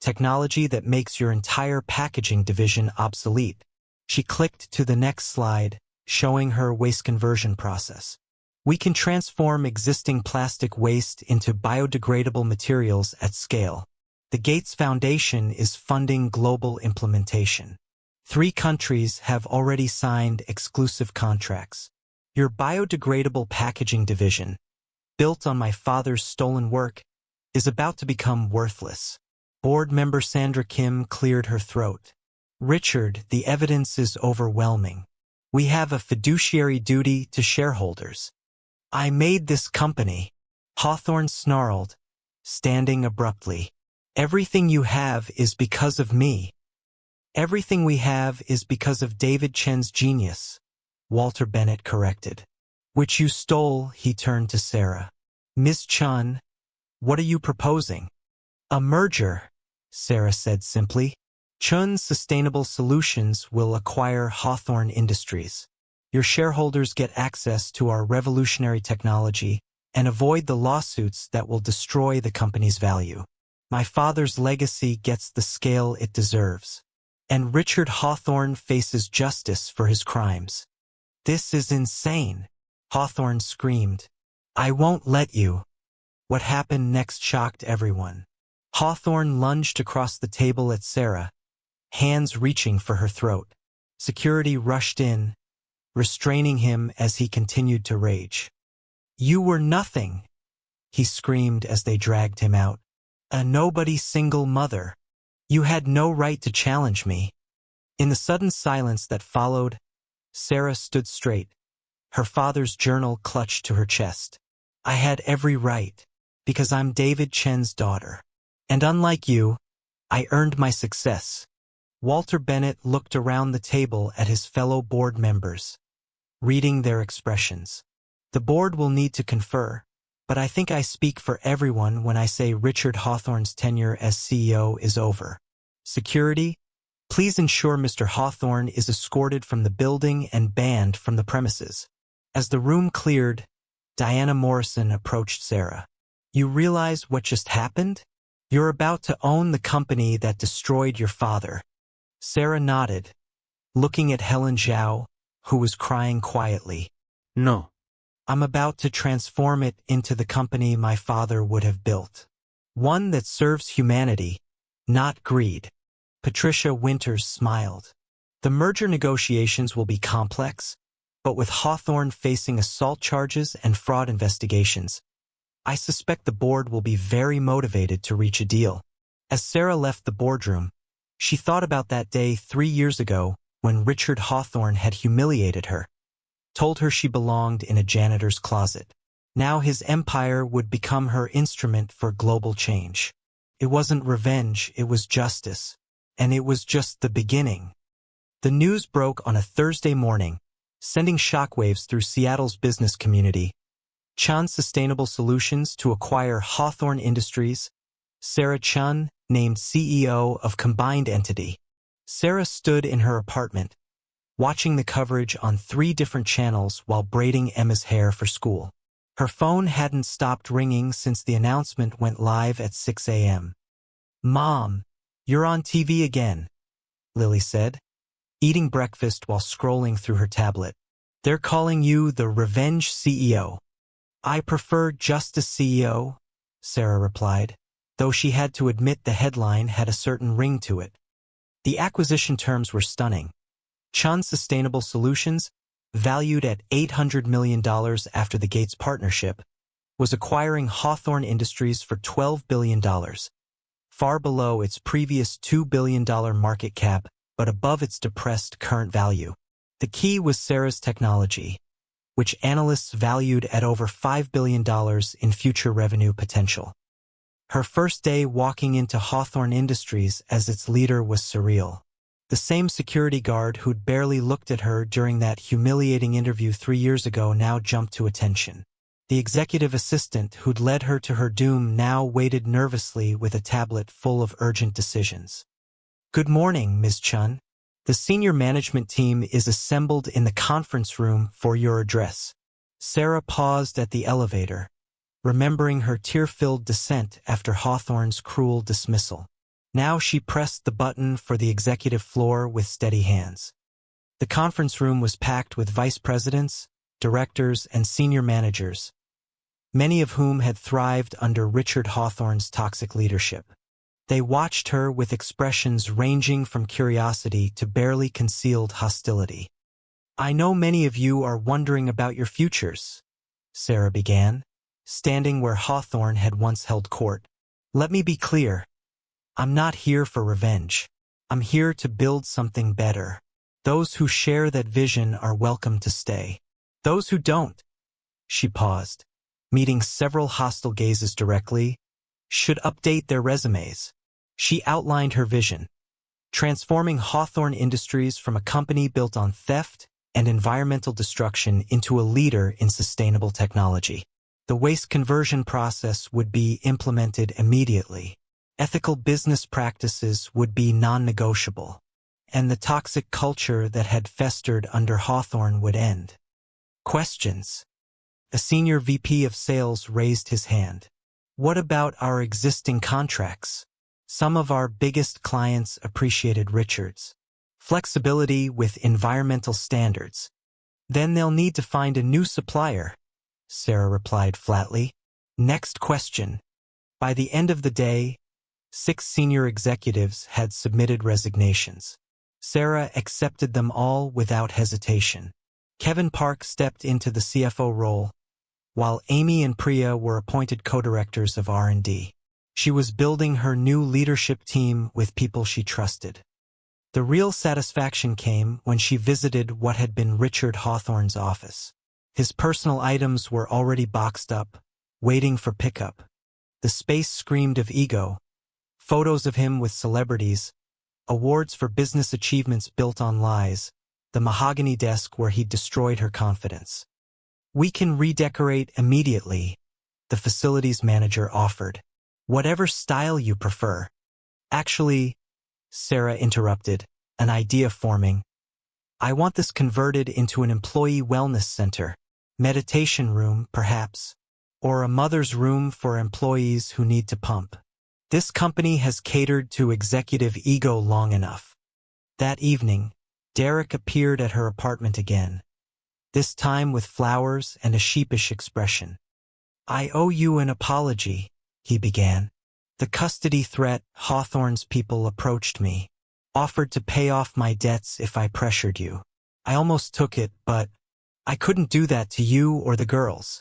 technology that makes your entire packaging division obsolete. She clicked to the next slide, showing her waste conversion process. We can transform existing plastic waste into biodegradable materials at scale. The Gates Foundation is funding global implementation. 3 countries have already signed exclusive contracts. Your biodegradable packaging division, built on my father's stolen work, is about to become worthless. Board member Sandra Kim cleared her throat. Richard, the evidence is overwhelming. We have a fiduciary duty to shareholders. I made this company. Hawthorne snarled, standing abruptly. Everything you have is because of me. Everything we have is because of David Chen's genius, Walter Bennett corrected. Which you stole, he turned to Sarah. Ms. Chun, what are you proposing? A merger, Sarah said simply. Chun Sustainable Solutions will acquire Hawthorne Industries. Your shareholders get access to our revolutionary technology and avoid the lawsuits that will destroy the company's value. My father's legacy gets the scale it deserves. And Richard Hawthorne faces justice for his crimes. This is insane, Hawthorne screamed. I won't let you. What happened next shocked everyone. Hawthorne lunged across the table at Sarah, hands reaching for her throat. Security rushed in, restraining him as he continued to rage. You were nothing, he screamed as they dragged him out. A nobody single mother. You had no right to challenge me. In the sudden silence that followed, Sarah stood straight, her father's journal clutched to her chest. I had every right, because I'm David Chen's daughter. And unlike you, I earned my success. Walter Bennett looked around the table at his fellow board members, reading their expressions. The board will need to confer, but I think I speak for everyone when I say Richard Hawthorne's tenure as CEO is over. Security, please ensure Mr. Hawthorne is escorted from the building and banned from the premises. As the room cleared, Diana Morrison approached Sarah. You realize what just happened? You're about to own the company that destroyed your father. Sarah nodded, looking at Helen Zhao, who was crying quietly. No. I'm about to transform it into the company my father would have built. One that serves humanity, not greed. Patricia Winters smiled. The merger negotiations will be complex, but with Hawthorne facing assault charges and fraud investigations, I suspect the board will be very motivated to reach a deal. As Sarah left the boardroom, she thought about that day 3 years ago when Richard Hawthorne had humiliated her, told her she belonged in a janitor's closet. Now his empire would become her instrument for global change. It wasn't revenge, it was justice. And it was just the beginning. The news broke on a Thursday morning, sending shockwaves through Seattle's business community. Chen Sustainable Solutions to acquire Hawthorne Industries. Sarah Chen named CEO of combined entity. Sarah stood in her apartment, watching the coverage on 3 different channels while braiding Emma's hair for school. Her phone hadn't stopped ringing since the announcement went live at 6 a.m. "Mom, you're on TV again," Lily said, eating breakfast while scrolling through her tablet. "They're calling you the Revenge CEO." "I prefer Justice CEO," Sarah replied, though she had to admit the headline had a certain ring to it. The acquisition terms were stunning. Chen Sustainable Solutions, valued at $800 million after the Gates partnership, was acquiring Hawthorne Industries for $12 billion, far below its previous $2 billion market cap, but above its depressed current value. The key was Sarah's technology, which analysts valued at over $5 billion in future revenue potential. Her first day walking into Hawthorne Industries as its leader was surreal. The same security guard who'd barely looked at her during that humiliating interview 3 years ago now jumped to attention. The executive assistant who'd led her to her doom now waited nervously with a tablet full of urgent decisions. "Good morning, Ms. Chen. The senior management team is assembled in the conference room for your address." Sarah paused at the elevator, remembering her tear-filled descent after Hawthorne's cruel dismissal. Now she pressed the button for the executive floor with steady hands. The conference room was packed with vice presidents, directors, and senior managers, many of whom had thrived under Richard Hawthorne's toxic leadership. They watched her with expressions ranging from curiosity to barely concealed hostility. "I know many of you are wondering about your futures," Sarah began, standing where Hawthorne had once held court. "Let me be clear. I'm not here for revenge. I'm here to build something better. Those who share that vision are welcome to stay. Those who don't," she paused, meeting several hostile gazes directly, "should update their resumes." She outlined her vision, transforming Hawthorne Industries from a company built on theft and environmental destruction into a leader in sustainable technology. The waste conversion process would be implemented immediately. Ethical business practices would be non-negotiable, and the toxic culture that had festered under Hawthorne would end. Questions? A senior VP of sales raised his hand. "What about our existing contracts? Some of our biggest clients appreciated Richard's flexibility with environmental standards." "Then they'll need to find a new supplier," Sarah replied flatly. Next question. By the end of the day, 6 senior executives had submitted resignations. Sarah accepted them all without hesitation. Kevin Park stepped into the CFO role, while Amy and Priya were appointed co-directors of R&D. She was building her new leadership team with people she trusted. The real satisfaction came when she visited what had been Richard Hawthorne's office. His personal items were already boxed up, waiting for pickup. The space screamed of ego. Photos of him with celebrities, awards for business achievements built on lies, the mahogany desk where he'd destroyed her confidence. "We can redecorate immediately," the facilities manager offered. "Whatever style you prefer." "Actually," Sarah interrupted, an idea forming. "I want this converted into an employee wellness center, meditation room, perhaps, or a mother's room for employees who need to pump. This company has catered to executive ego long enough." That evening, Derek appeared at her apartment again, this time with flowers and a sheepish expression. "I owe you an apology," he began. "The custody threat Hawthorne's people approached me. Offered to pay off my debts if I pressured you. I almost took it, but I couldn't do that to you or the girls.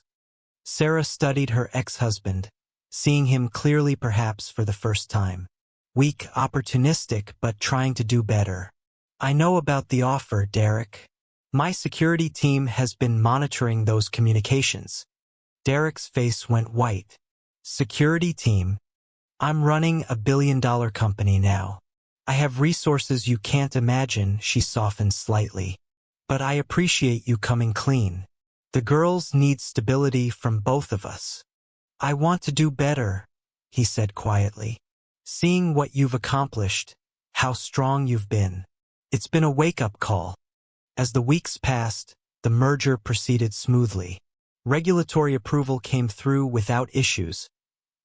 Sarah studied her ex-husband, seeing him clearly perhaps for the first time. Weak, opportunistic, but trying to do better. I know about the offer, Derek. My security team has been monitoring those communications. Derek's face went white. Security team? I'm running a billion-dollar company now. I have resources you can't imagine, she softened slightly. But I appreciate you coming clean. The girls need stability from both of us. I want to do better, he said quietly. Seeing what you've accomplished, how strong you've been. It's been a wake-up call. As the weeks passed, the merger proceeded smoothly. Regulatory approval came through without issues,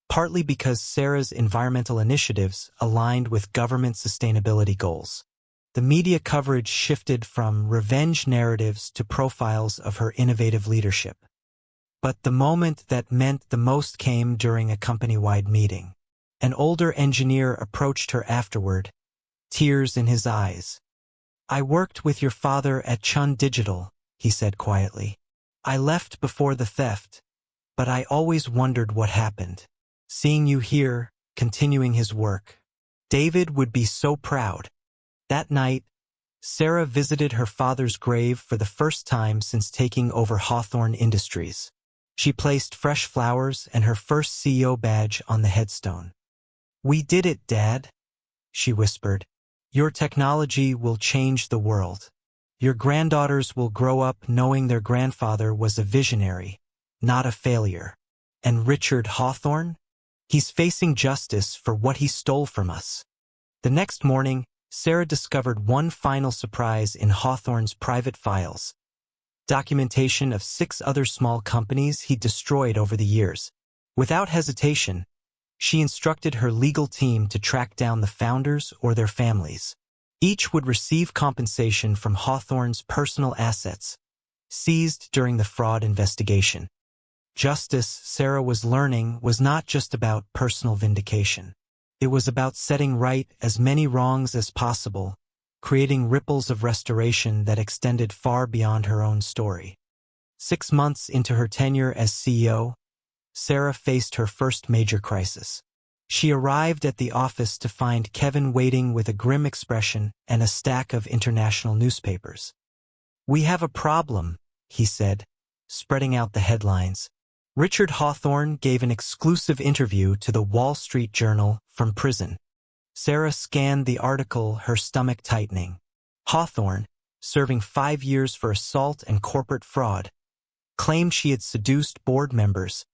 partly because Sarah's environmental initiatives aligned with government sustainability goals. The media coverage shifted from revenge narratives to profiles of her innovative leadership. But the moment that meant the most came during a company-wide meeting. An older engineer approached her afterward, tears in his eyes. I worked with your father at Chun Digital, he said quietly. I left before the theft, but I always wondered what happened. Seeing you here, continuing his work. David would be so proud. That night, Sarah visited her father's grave for the first time since taking over Hawthorne Industries. She placed fresh flowers and her first CEO badge on the headstone. We did it, Dad, she whispered. Your technology will change the world. Your granddaughters will grow up knowing their grandfather was a visionary, not a failure. And Richard Hawthorne? He's facing justice for what he stole from us. The next morning, Sarah discovered one final surprise in Hawthorne's private files. Documentation of 6 other small companies he destroyed over the years. Without hesitation, she instructed her legal team to track down the founders or their families. Each would receive compensation from Hawthorne's personal assets, seized during the fraud investigation. Justice, Sarah was learning, was not just about personal vindication. It was about setting right as many wrongs as possible, creating ripples of restoration that extended far beyond her own story. 6 months into her tenure as CEO, Sarah faced her first major crisis. She arrived at the office to find Kevin waiting with a grim expression and a stack of international newspapers. We have a problem, he said, spreading out the headlines. Richard Hawthorne gave an exclusive interview to the Wall Street Journal from prison. Sarah scanned the article, her stomach tightening. Hawthorne, serving 5 years for assault and corporate fraud, claimed she had seduced board members,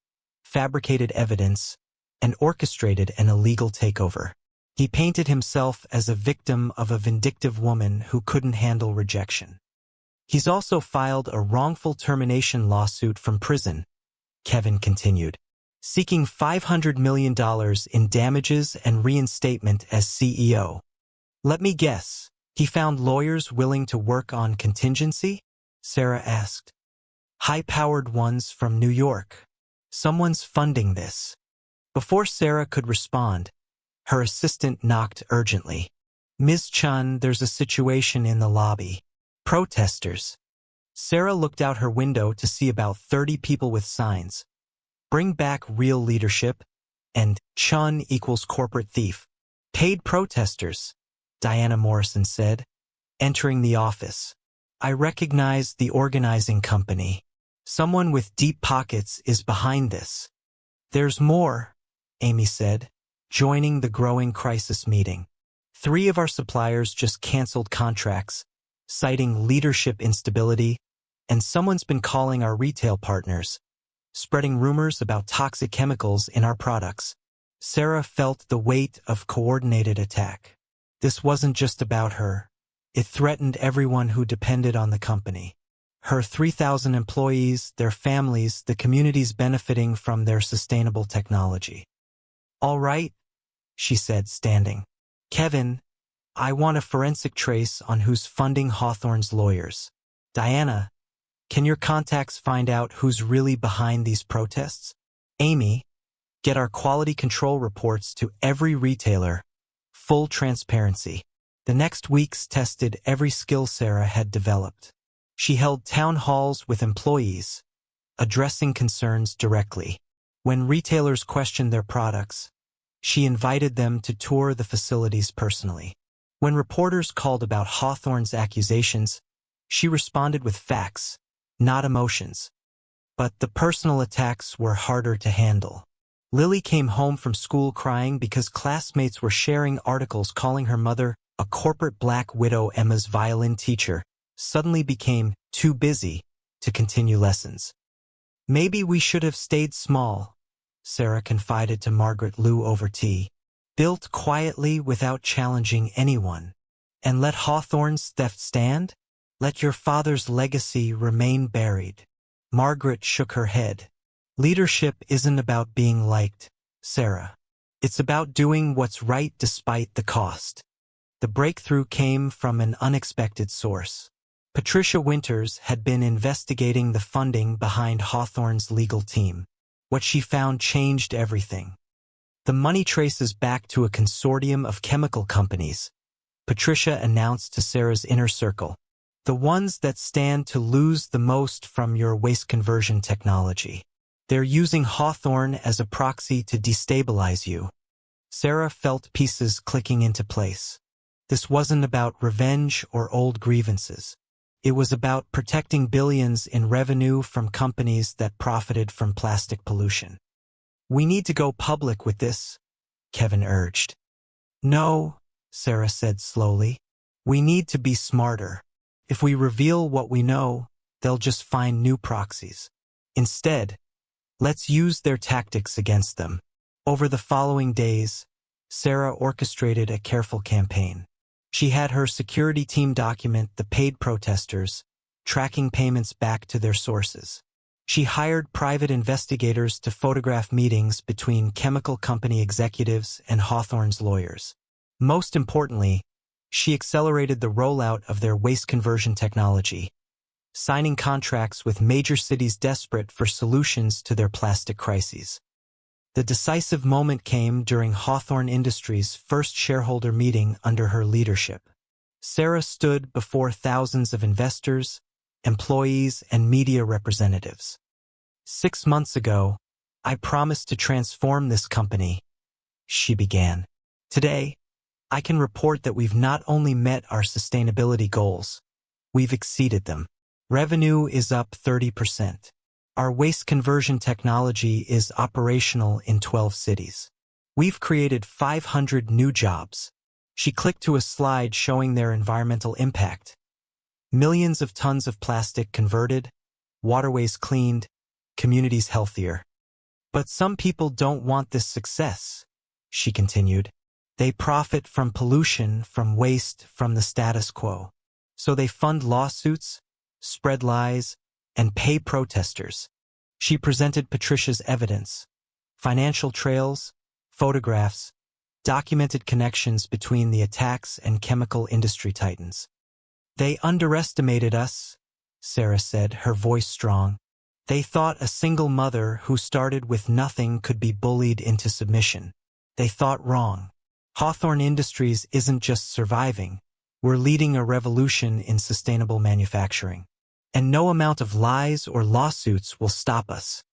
fabricated evidence, and orchestrated an illegal takeover. He painted himself as a victim of a vindictive woman who couldn't handle rejection. He's also filed a wrongful termination lawsuit from prison, Kevin continued, seeking $500 million in damages and reinstatement as CEO. Let me guess, he found lawyers willing to work on contingency? Sarah asked. High-powered ones from New York. Someone's funding this. Before Sarah could respond, her assistant knocked urgently. Ms. Chun, there's a situation in the lobby. Protesters. Sarah looked out her window to see about 30 people with signs. Bring back real leadership, and Chun equals corporate thief. Paid protesters, Diana Morrison said, entering the office. I recognize the organizing company. Someone with deep pockets is behind this. There's more, Amy said, joining the growing crisis meeting. 3 of our suppliers just canceled contracts, citing leadership instability, and someone's been calling our retail partners, spreading rumors about toxic chemicals in our products. Sarah felt the weight of coordinated attack. This wasn't just about her. It threatened everyone who depended on the company. Her 3,000 employees, their families, the communities benefiting from their sustainable technology. All right, she said, standing. Kevin, I want a forensic trace on who's funding Hawthorne's lawyers. Diana, can your contacts find out who's really behind these protests? Amy, get our quality control reports to every retailer. Full transparency. The next weeks tested every skill Sarah had developed. She held town halls with employees, addressing concerns directly. When retailers questioned their products, she invited them to tour the facilities personally. When reporters called about Hawthorne's accusations, she responded with facts, not emotions. But the personal attacks were harder to handle. Lily came home from school crying because classmates were sharing articles calling her mother a corporate black widow. Emma's violin teacher suddenly became too busy to continue lessons. "Maybe we should have stayed small," Sarah confided to Margaret Lou over tea. "Built quietly without challenging anyone. And let Hawthorne's theft stand? Let your father's legacy remain buried." Margaret shook her head. "Leadership isn't about being liked, Sarah. It's about doing what's right despite the cost." The breakthrough came from an unexpected source. Patricia Winters had been investigating the funding behind Hawthorne's legal team. What she found changed everything. "The money traces back to a consortium of chemical companies," Patricia announced to Sarah's inner circle. "The ones that stand to lose the most from your waste conversion technology. They're using Hawthorne as a proxy to destabilize you." Sarah felt pieces clicking into place. This wasn't about revenge or old grievances. It was about protecting billions in revenue from companies that profited from plastic pollution. "We need to go public with this," Kevin urged. "No," Sarah said slowly. "We need to be smarter. If we reveal what we know, they'll just find new proxies. Instead, let's use their tactics against them." Over the following days, Sarah orchestrated a careful campaign. She had her security team document the paid protesters, tracking payments back to their sources. She hired private investigators to photograph meetings between chemical company executives and Hawthorne's lawyers. Most importantly, she accelerated the rollout of their waste conversion technology, signing contracts with major cities desperate for solutions to their plastic crises. The decisive moment came during Hawthorne Industries' first shareholder meeting under her leadership. Sarah stood before thousands of investors, employees, and media representatives. "6 months ago, I promised to transform this company," she began. "Today, I can report that we've not only met our sustainability goals, we've exceeded them. Revenue is up 30%. Our waste conversion technology is operational in 12 cities. We've created 500 new jobs." She clicked to a slide showing their environmental impact. Millions of tons of plastic converted, waterways cleaned, communities healthier. "But some people don't want this success," she continued. "They profit from pollution, from waste, from the status quo. So they fund lawsuits, spread lies, and pay protesters." She presented Patricia's evidence, financial trails, photographs, documented connections between the attacks and chemical industry titans. "They underestimated us," Sarah said, her voice strong. "They thought a single mother who started with nothing could be bullied into submission. They thought wrong. Hawthorne Industries isn't just surviving, we're leading a revolution in sustainable manufacturing. And no amount of lies or lawsuits will stop us."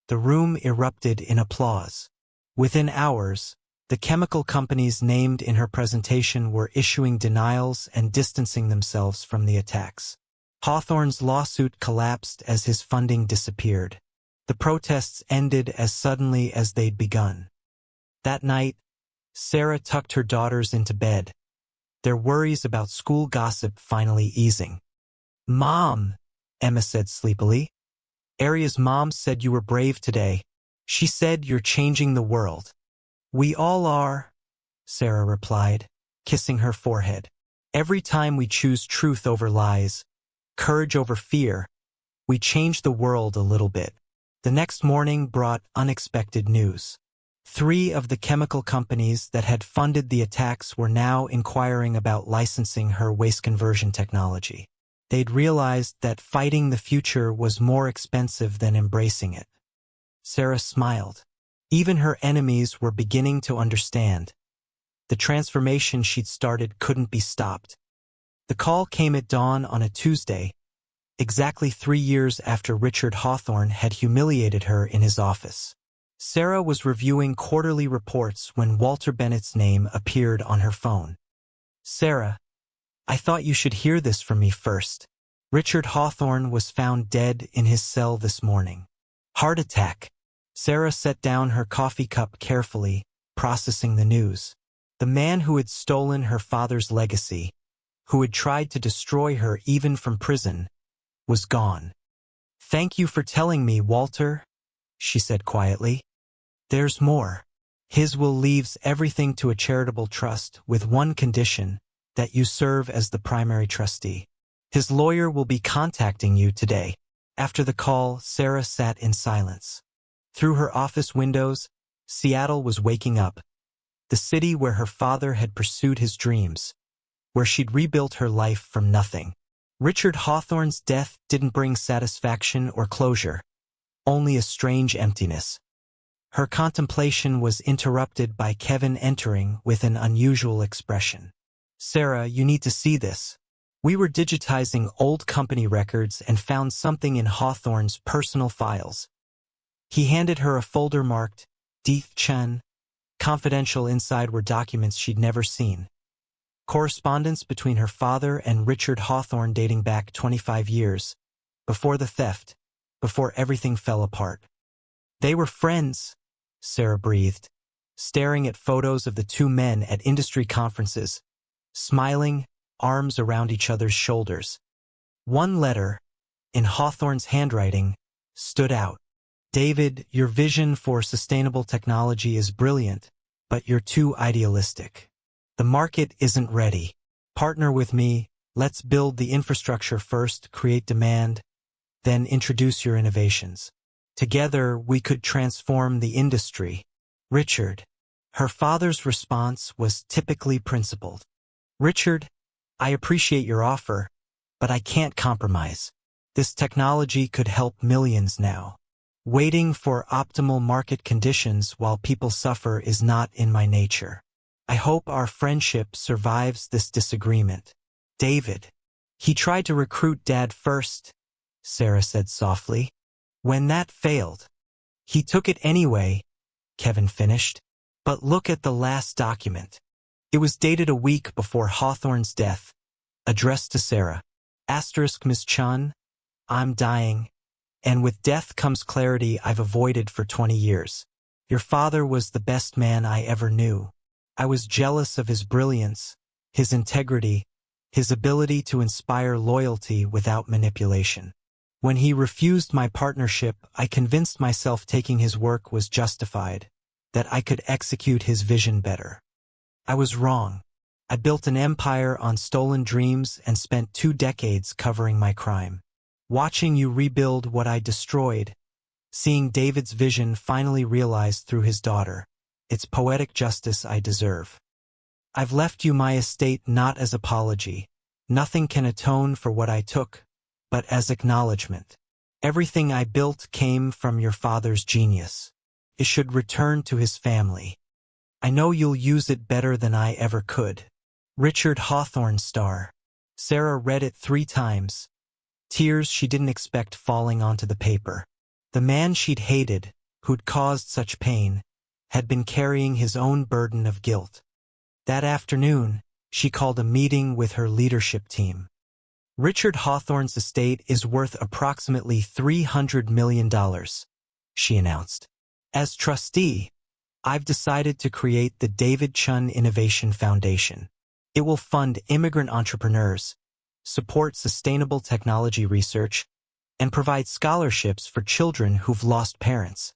The room erupted in applause. Within hours, the chemical companies named in her presentation were issuing denials and distancing themselves from the attacks. Hawthorne's lawsuit collapsed as his funding disappeared. The protests ended as suddenly as they'd begun. That night, Sarah tucked her daughters into bed, their worries about school gossip finally easing. "Mom," Emma said sleepily. "Aria's mom said you were brave today. She said you're changing the world." "We all are," Sarah replied, kissing her forehead. "Every time we choose truth over lies, courage over fear, we change the world a little bit." The next morning brought unexpected news. 3 of the chemical companies that had funded the attacks were now inquiring about licensing her waste conversion technology. They'd realized that fighting the future was more expensive than embracing it. Sarah smiled. Even her enemies were beginning to understand. The transformation she'd started couldn't be stopped. The call came at dawn on a Tuesday, exactly 3 years after Richard Hawthorne had humiliated her in his office. Sarah was reviewing quarterly reports when Walter Bennett's name appeared on her phone. "Sarah, I thought you should hear this from me first. Richard Hawthorne was found dead in his cell this morning. Heart attack." Sarah set down her coffee cup carefully, processing the news. The man who had stolen her father's legacy, who had tried to destroy her even from prison, was gone. "Thank you for telling me, Walter," she said quietly. "There's more. His will leaves everything to a charitable trust with one condition, that you serve as the primary trustee. His lawyer will be contacting you today." After the call, Sarah sat in silence. Through her office windows, Seattle was waking up. The city where her father had pursued his dreams, where she'd rebuilt her life from nothing. Richard Hawthorne's death didn't bring satisfaction or closure, only a strange emptiness. Her contemplation was interrupted by Kevin entering with an unusual expression. "Sarah, you need to see this. We were digitizing old company records and found something in Hawthorne's personal files." He handed her a folder marked Deith Chen. Confidential. Inside were documents she'd never seen. Correspondence between her father and Richard Hawthorne dating back 25 years, before the theft, before everything fell apart. "They were friends," Sarah breathed, staring at photos of the two men at industry conferences, smiling, arms around each other's shoulders. One letter, in Hawthorne's handwriting, stood out. "David, your vision for sustainable technology is brilliant, but you're too idealistic. The market isn't ready. Partner with me, let's build the infrastructure first, create demand, then introduce your innovations. Together, we could transform the industry." "Richard." Her father's response was typically principled. "Richard, I appreciate your offer, but I can't compromise. This technology could help millions now. Waiting for optimal market conditions while people suffer is not in my nature. I hope our friendship survives this disagreement." "David." "He tried to recruit Dad first," Sarah said softly. "When that failed, he took it anyway," Kevin finished. "But look at the last document. It was dated a week before Hawthorne's death, addressed to Sarah. * Ms. Chun, I'm dying, and with death comes clarity I've avoided for 20 years. Your father was the best man I ever knew. I was jealous of his brilliance, his integrity, his ability to inspire loyalty without manipulation. When he refused my partnership, I convinced myself taking his work was justified, that I could execute his vision better. I was wrong. I built an empire on stolen dreams and spent 2 decades covering my crime. Watching you rebuild what I destroyed, seeing David's vision finally realized through his daughter, it's poetic justice I deserve. I've left you my estate not as apology. Nothing can atone for what I took, but as acknowledgement. Everything I built came from your father's genius. It should return to his family. I know you'll use it better than I ever could. Richard Hawthorne star." Sarah read it 3 times, tears she didn't expect falling onto the paper. The man she'd hated, who'd caused such pain, had been carrying his own burden of guilt. That afternoon, she called a meeting with her leadership team. "Richard Hawthorne's estate is worth approximately $300 million, she announced. "As trustee, I've decided to create the David Chun Innovation Foundation. It will fund immigrant entrepreneurs, support sustainable technology research, and provide scholarships for children who've lost parents."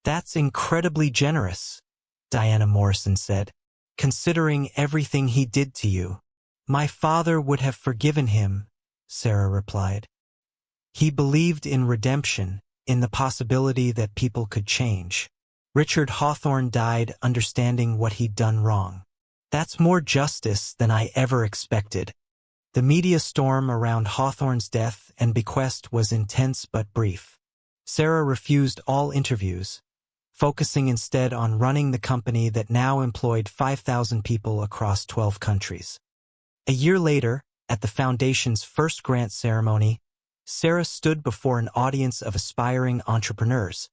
"That's incredibly generous," Diana Morrison said, "considering everything he did to you." "My father would have forgiven him," Sarah replied. "He believed in redemption, in the possibility that people could change. Richard Hawthorne died understanding what he'd done wrong. That's more justice than I ever expected." The media storm around Hawthorne's death and bequest was intense but brief. Sarah refused all interviews, focusing instead on running the company that now employed 5,000 people across 12 countries. A year later, at the foundation's first grant ceremony, Sarah stood before an audience of aspiring entrepreneurs,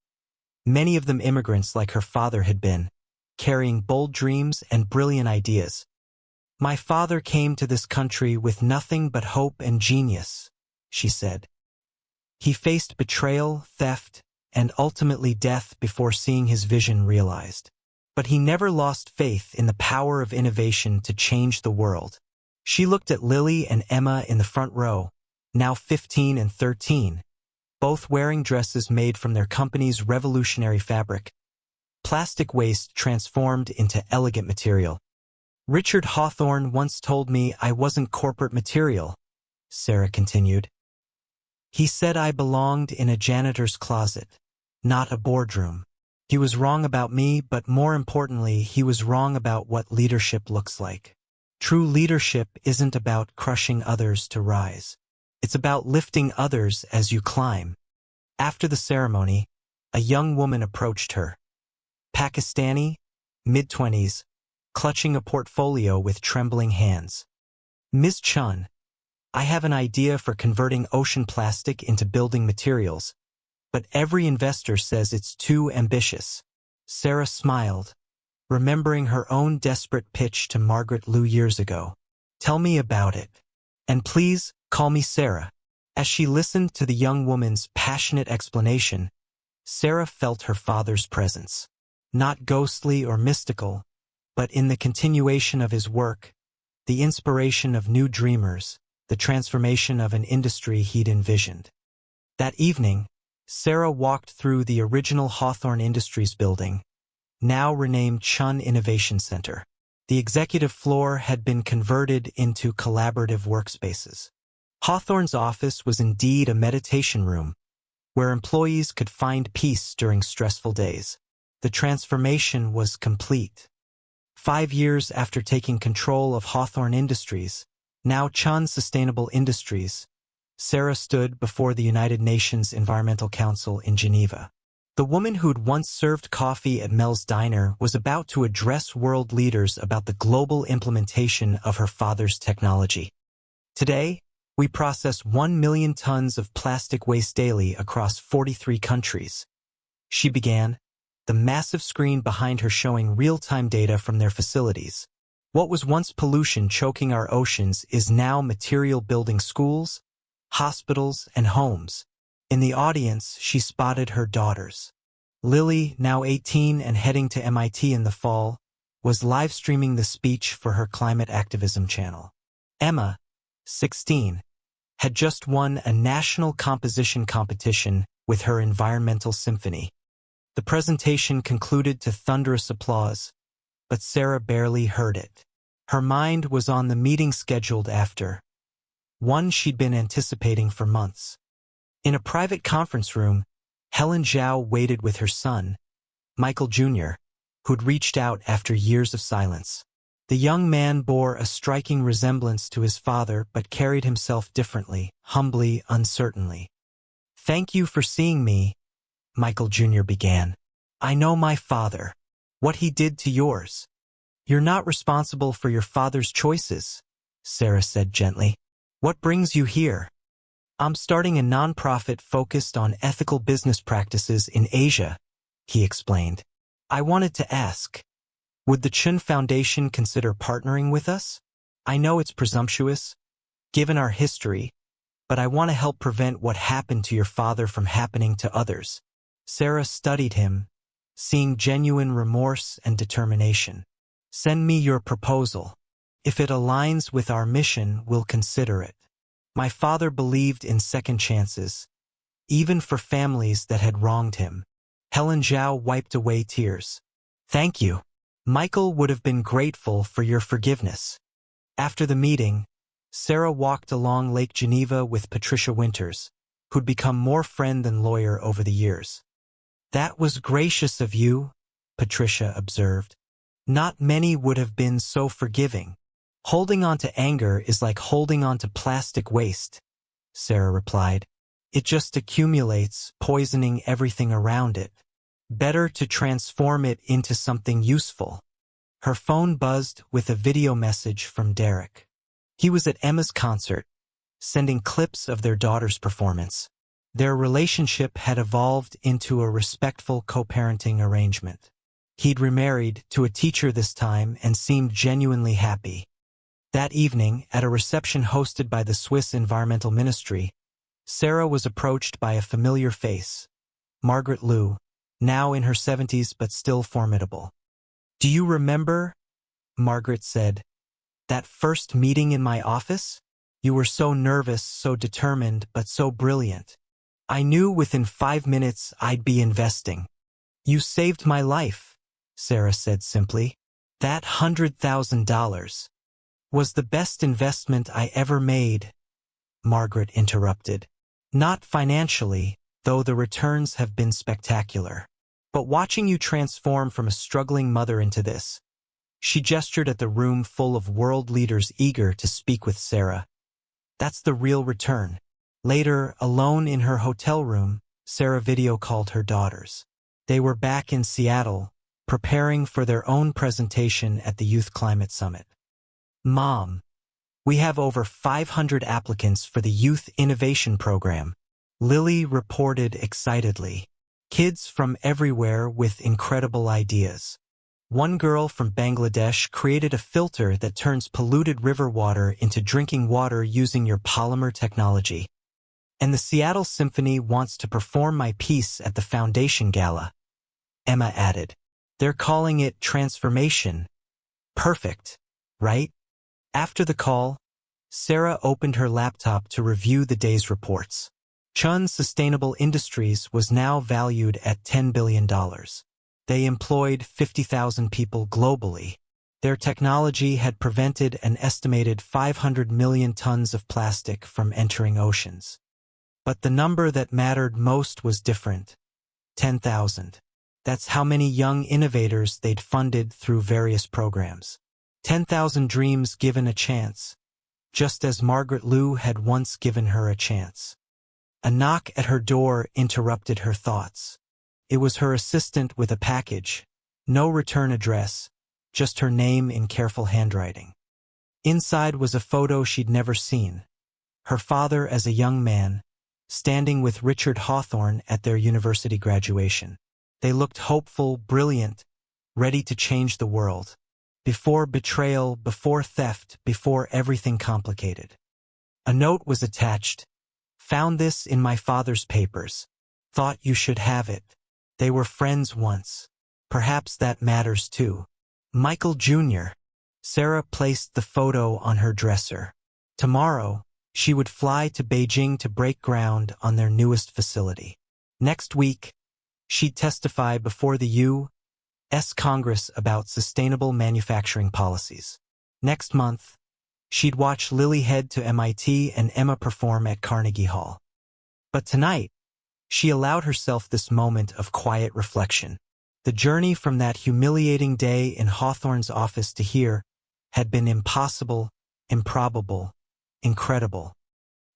many of them immigrants like her father had been, carrying bold dreams and brilliant ideas. "My father came to this country with nothing but hope and genius," she said. "He faced betrayal, theft, and ultimately death before seeing his vision realized. But he never lost faith in the power of innovation to change the world." She looked at Lily and Emma in the front row, now 15 and 13, both wearing dresses made from their company's revolutionary fabric, plastic waste transformed into elegant material. "Richard Hawthorne once told me I wasn't corporate material," Sarah continued. "He said I belonged in a janitor's closet, not a boardroom. He was wrong about me, but more importantly, he was wrong about what leadership looks like. True leadership isn't about crushing others to rise. It's about lifting others as you climb." After the ceremony, a young woman approached her. Pakistani, mid-20s, clutching a portfolio with trembling hands. "Ms. Chen, I have an idea for converting ocean plastic into building materials, but every investor says it's too ambitious." Sarah smiled, remembering her own desperate pitch to Margaret Liu years ago. "Tell me about it. And please, call me Sarah." As she listened to the young woman's passionate explanation, Sarah felt her father's presence. Not ghostly or mystical, but in the continuation of his work, the inspiration of new dreamers, the transformation of an industry he'd envisioned. That evening, Sarah walked through the original Hawthorne Industries building, now renamed Chen Innovation Center. The executive floor had been converted into collaborative workspaces. Hawthorne's office was indeed a meditation room, where employees could find peace during stressful days. The transformation was complete. 5 years after taking control of Hawthorne Industries, now Chen Sustainable Industries, Sarah stood before the United Nations Environmental Council in Geneva. The woman who'd once served coffee at Mel's Diner was about to address world leaders about the global implementation of her father's technology. "Today, we process 1 million tons of plastic waste daily across 43 countries," she began, the massive screen behind her showing real-time data from their facilities. "What was once pollution choking our oceans is now material building schools, hospitals, and homes." In the audience, she spotted her daughters. Lily, now 18 and heading to MIT in the fall, was live-streaming the speech for her climate activism channel. Emma, 16, had just won a national composition competition with her environmental symphony. The presentation concluded to thunderous applause, but Sarah barely heard it. Her mind was on the meeting scheduled after, one she'd been anticipating for months. In a private conference room, Helen Zhao waited with her son, Michael Jr., who'd reached out after years of silence. The young man bore a striking resemblance to his father but carried himself differently, humbly, uncertainly. "Thank you for seeing me," Michael Jr. began. "I know my father, what he did to yours." "You're not responsible for your father's choices," Sarah said gently. "What brings you here?" "I'm starting a nonprofit focused on ethical business practices in Asia," he explained. "I wanted to ask, would the Chen Foundation consider partnering with us? I know it's presumptuous, given our history, but I want to help prevent what happened to your father from happening to others." Sarah studied him, seeing genuine remorse and determination. "Send me your proposal. If it aligns with our mission, we'll consider it. My father believed in second chances, even for families that had wronged him." Helen Zhao wiped away tears. "Thank you. Michael would have been grateful for your forgiveness." After the meeting, Sarah walked along Lake Geneva with Patricia Winters, who'd become more friend than lawyer over the years. "That was gracious of you," Patricia observed. "Not many would have been so forgiving." "Holding on to anger is like holding on to plastic waste," Sarah replied. "It just accumulates, poisoning everything around it." Better to transform it into something useful. Her phone buzzed with a video message from Derek. He was at Emma's concert, sending clips of their daughter's performance. Their relationship had evolved into a respectful co-parenting arrangement. He'd remarried to a teacher this time and seemed genuinely happy. That evening, at a reception hosted by the Swiss Environmental Ministry, Sarah was approached by a familiar face, Margaret Liu, now in her 70s but still formidable. "Do you remember," Margaret said, "that first meeting in my office? You were so nervous, so determined, but so brilliant. I knew within 5 minutes I'd be investing." "You saved my life," Sarah said simply. "That $100,000 was the best investment I ever made," Margaret interrupted. "Not financially, though the returns have been spectacular. But watching you transform from a struggling mother into this." She gestured at the room full of world leaders eager to speak with Sarah. "That's the real return." Later, alone in her hotel room, Sarah video called her daughters. They were back in Seattle, preparing for their own presentation at the Youth Climate Summit. "Mom, we have over 500 applicants for the Youth Innovation Program," Lily reported excitedly. "Kids from everywhere with incredible ideas. One girl from Bangladesh created a filter that turns polluted river water into drinking water using your polymer technology. And the Seattle Symphony wants to perform my piece at the Foundation Gala," Emma added. "They're calling it Transformation. Perfect, right?" After the call, Sarah opened her laptop to review the day's reports. Chun Sustainable Industries was now valued at $10 billion. They employed 50,000 people globally. Their technology had prevented an estimated 500 million tons of plastic from entering oceans. But the number that mattered most was different: 10,000. That's how many young innovators they'd funded through various programs. 10,000 dreams given a chance, just as Margaret Liu had once given her a chance. A knock at her door interrupted her thoughts. It was her assistant with a package, no return address, just her name in careful handwriting. Inside was a photo she'd never seen. Her father as a young man, standing with Richard Hawthorne at their university graduation. They looked hopeful, brilliant, ready to change the world. Before betrayal, before theft, before everything complicated. A note was attached. "Found this in my father's papers. Thought you should have it. They were friends once. Perhaps that matters too. Michael Jr." Sarah placed the photo on her dresser. Tomorrow, she would fly to Beijing to break ground on their newest facility. Next week, she'd testify before the U.S. Congress about sustainable manufacturing policies. Next month, she'd watch Lily head to MIT and Emma perform at Carnegie Hall. But tonight, she allowed herself this moment of quiet reflection. The journey from that humiliating day in Hawthorne's office to here had been impossible, improbable, incredible.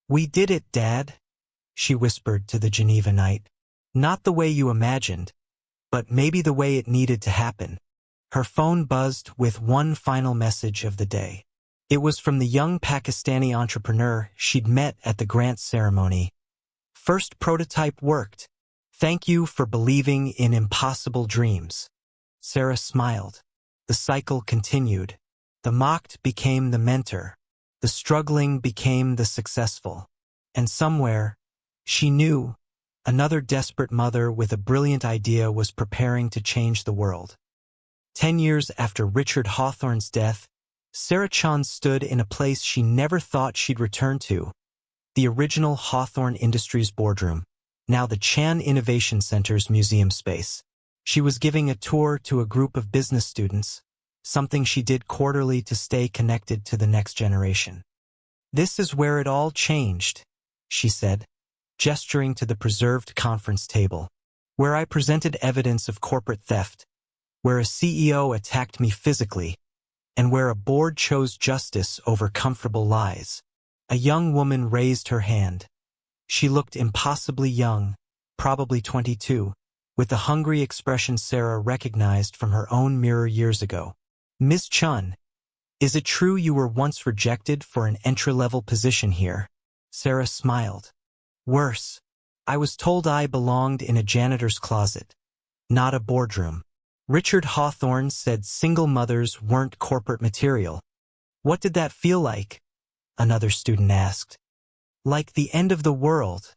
"We did it, Dad," she whispered to the Geneva night. "Not the way you imagined, but maybe the way it needed to happen." Her phone buzzed with one final message of the day. It was from the young Pakistani entrepreneur she'd met at the grant ceremony. "First prototype worked. Thank you for believing in impossible dreams." Sarah smiled. The cycle continued. The mocked became the mentor. The struggling became the successful. And somewhere, she knew, another desperate mother with a brilliant idea was preparing to change the world. 10 years after Richard Hawthorne's death, Sarah Chen stood in a place she never thought she'd return to, the original Hawthorne Industries boardroom, now the Chan Innovation Center's museum space. She was giving a tour to a group of business students, something she did quarterly to stay connected to the next generation. "This is where it all changed," she said, gesturing to the preserved conference table, "where I presented evidence of corporate theft, where a CEO attacked me physically, and where a board chose justice over comfortable lies." A young woman raised her hand. She looked impossibly young, probably 22, with the hungry expression Sarah recognized from her own mirror years ago. "Ms. Chun, is it true you were once rejected for an entry-level position here?" Sarah smiled. "Worse. I was told I belonged in a janitor's closet, not a boardroom. Richard Hawthorne said single mothers weren't corporate material." "What did that feel like?" another student asked. "Like the end of the world,"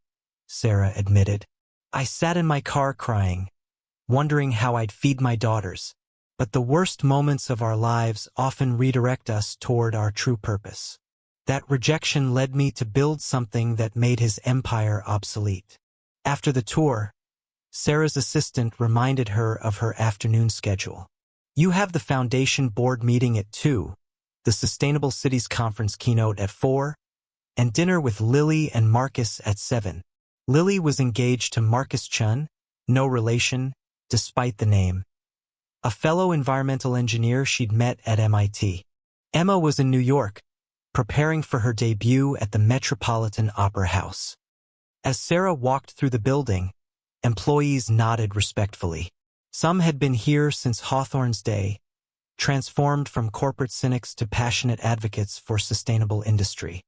Sarah admitted. "I sat in my car crying, wondering how I'd feed my daughters. But the worst moments of our lives often redirect us toward our true purpose. That rejection led me to build something that made his empire obsolete." After the tour, Sarah's assistant reminded her of her afternoon schedule. "You have the foundation board meeting at 2, the Sustainable Cities Conference keynote at 4, and dinner with Lily and Marcus at 7. Lily was engaged to Marcus Chun, no relation, despite the name, a fellow environmental engineer she'd met at MIT. Emma was in New York, preparing for her debut at the Metropolitan Opera House. As Sarah walked through the building, employees nodded respectfully. Some had been here since Hawthorne's day, transformed from corporate cynics to passionate advocates for sustainable industry.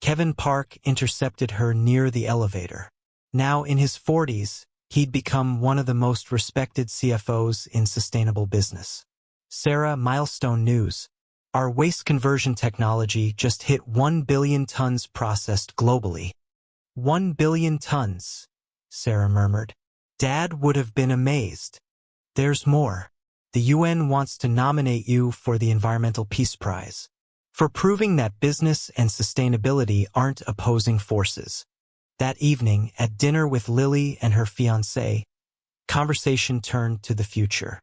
Kevin Park intercepted her near the elevator. Now in his 40s, he'd become one of the most respected CFOs in sustainable business. "Sarah, milestone news. Our waste conversion technology just hit 1 billion tons processed globally." 1 billion tons, Sarah murmured. Dad would have been amazed. "There's more. The UN wants to nominate you for the Environmental Peace Prize, for proving that business and sustainability aren't opposing forces." That evening, at dinner with Lily and her fiancé, conversation turned to the future.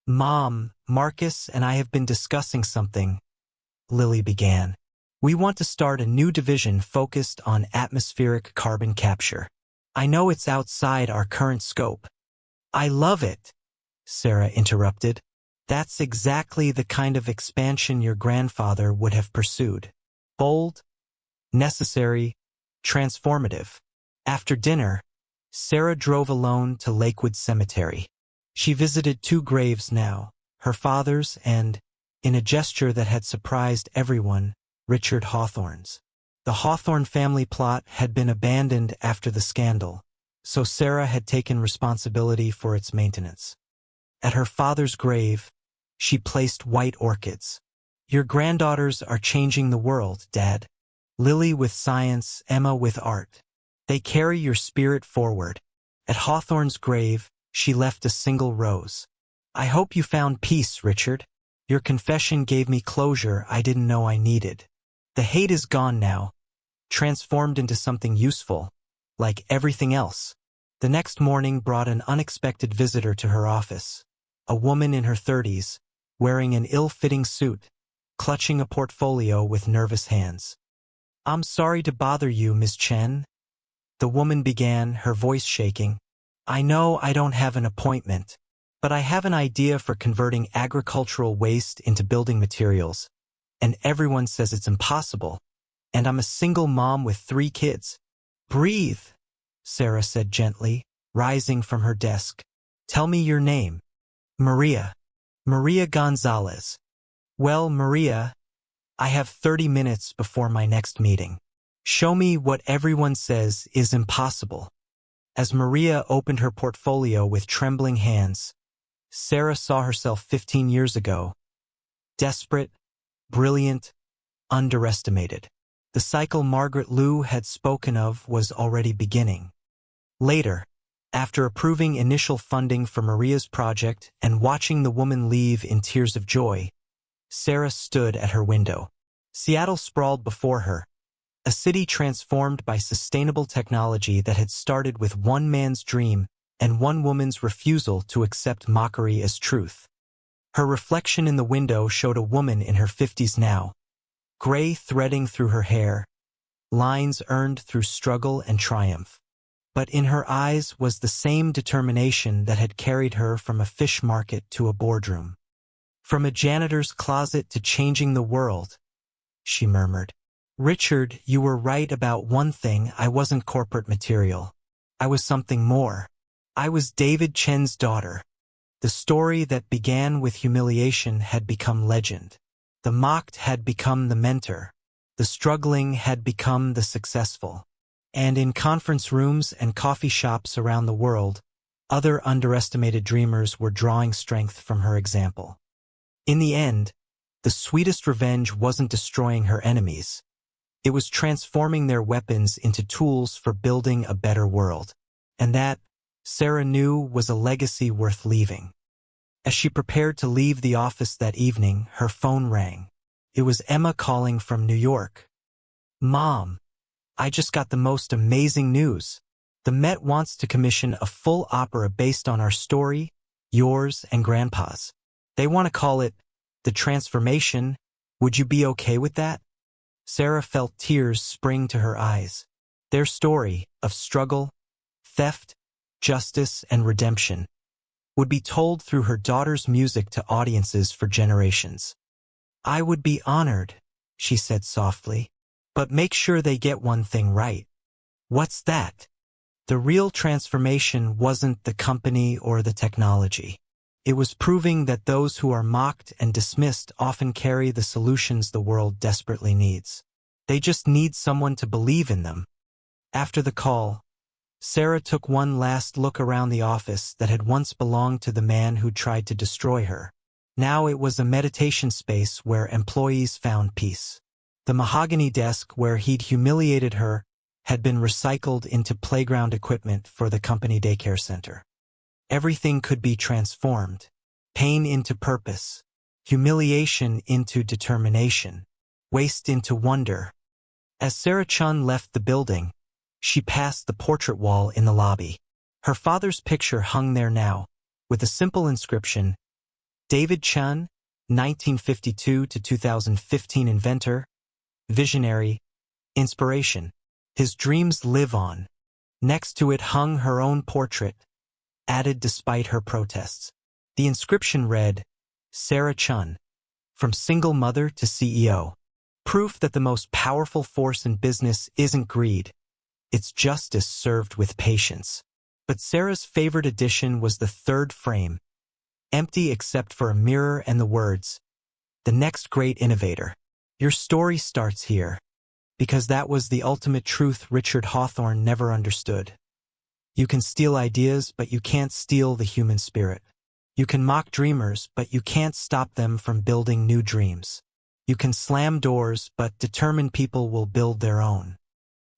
"Mom, Marcus and I have been discussing something," Lily began. "We want to start a new division focused on atmospheric carbon capture. I know it's outside our current scope." "I love it," Sarah interrupted. "That's exactly the kind of expansion your grandfather would have pursued. Bold, necessary, transformative." After dinner, Sarah drove alone to Lakewood Cemetery. She visited 2 graves now, her father's and, in a gesture that had surprised everyone, Richard Hawthorne's. The Hawthorne family plot had been abandoned after the scandal, so Sarah had taken responsibility for its maintenance. At her father's grave, she placed white orchids. "Your granddaughters are changing the world, Dad. Lily with science, Emma with art. They carry your spirit forward." At Hawthorne's grave, she left a single rose. "I hope you found peace, Richard. Your confession gave me closure I didn't know I needed. The hate is gone now, transformed into something useful, like everything else." The next morning brought an unexpected visitor to her office, a woman in her 30s, wearing an ill-fitting suit, clutching a portfolio with nervous hands. "I'm sorry to bother you, Ms. Chen," the woman began, her voice shaking. "I know I don't have an appointment, but I have an idea for converting agricultural waste into building materials, and everyone says it's impossible, and I'm a single mom with 3 kids." "Breathe," Sarah said gently, rising from her desk. "Tell me your name." "Maria. Maria Gonzalez." "Well, Maria, I have 30 minutes before my next meeting. Show me what everyone says is impossible." As Maria opened her portfolio with trembling hands, Sarah saw herself 15 years ago. Desperate, brilliant, underestimated. The cycle Margaret Liu had spoken of was already beginning. Later, after approving initial funding for Maria's project and watching the woman leave in tears of joy, Sarah stood at her window. Seattle sprawled before her, a city transformed by sustainable technology that had started with one man's dream and one woman's refusal to accept mockery as truth. Her reflection in the window showed a woman in her 50s now, gray threading through her hair, lines earned through struggle and triumph. But in her eyes was the same determination that had carried her from a fish market to a boardroom. "From a janitor's closet to changing the world," she murmured. "Richard, you were right about one thing. I wasn't corporate material. I was something more." I was David Chen's daughter. The story that began with humiliation had become legend. The mocked had become the mentor. The struggling had become the successful. And in conference rooms and coffee shops around the world, other underestimated dreamers were drawing strength from her example. In the end, the sweetest revenge wasn't destroying her enemies. It was transforming their weapons into tools for building a better world. And that, Sarah knew, was a legacy worth leaving. As she prepared to leave the office that evening, her phone rang. It was Emma calling from New York. "Mom, I just got the most amazing news. The Met wants to commission a full opera based on our story, yours and Grandpa's. They want to call it The Transformation. Would you be okay with that?" Sarah felt tears spring to her eyes. Their story of struggle, theft, justice, and redemption would be told through her daughter's music to audiences for generations. "I would be honored," she said softly, "but make sure they get one thing right." "What's that?" The real transformation wasn't the company or the technology. It was proving that those who are mocked and dismissed often carry the solutions the world desperately needs. They just need someone to believe in them. After the call, Sarah took one last look around the office that had once belonged to the man who tried to destroy her. Now it was a meditation space where employees found peace. The mahogany desk where he'd humiliated her had been recycled into playground equipment for the company daycare center. Everything could be transformed. Pain into purpose, humiliation into determination, waste into wonder. As Sarah Chen left the building, she passed the portrait wall in the lobby. Her father's picture hung there now, with a simple inscription: David Chen, 1952 to 2015 inventor, visionary, inspiration. His dreams live on. Next to it hung her own portrait, added despite her protests. The inscription read, Sarah Chen, from single mother to CEO. Proof that the most powerful force in business isn't greed. It's justice served with patience. But Sarah's favorite addition was the third frame, empty except for a mirror and the words, "The next great innovator." Your story starts here, because that was the ultimate truth Richard Hawthorne never understood. You can steal ideas, but you can't steal the human spirit. You can mock dreamers, but you can't stop them from building new dreams. You can slam doors, but determined people will build their own.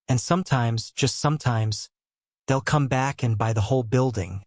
And sometimes, just sometimes, they'll come back and buy the whole building,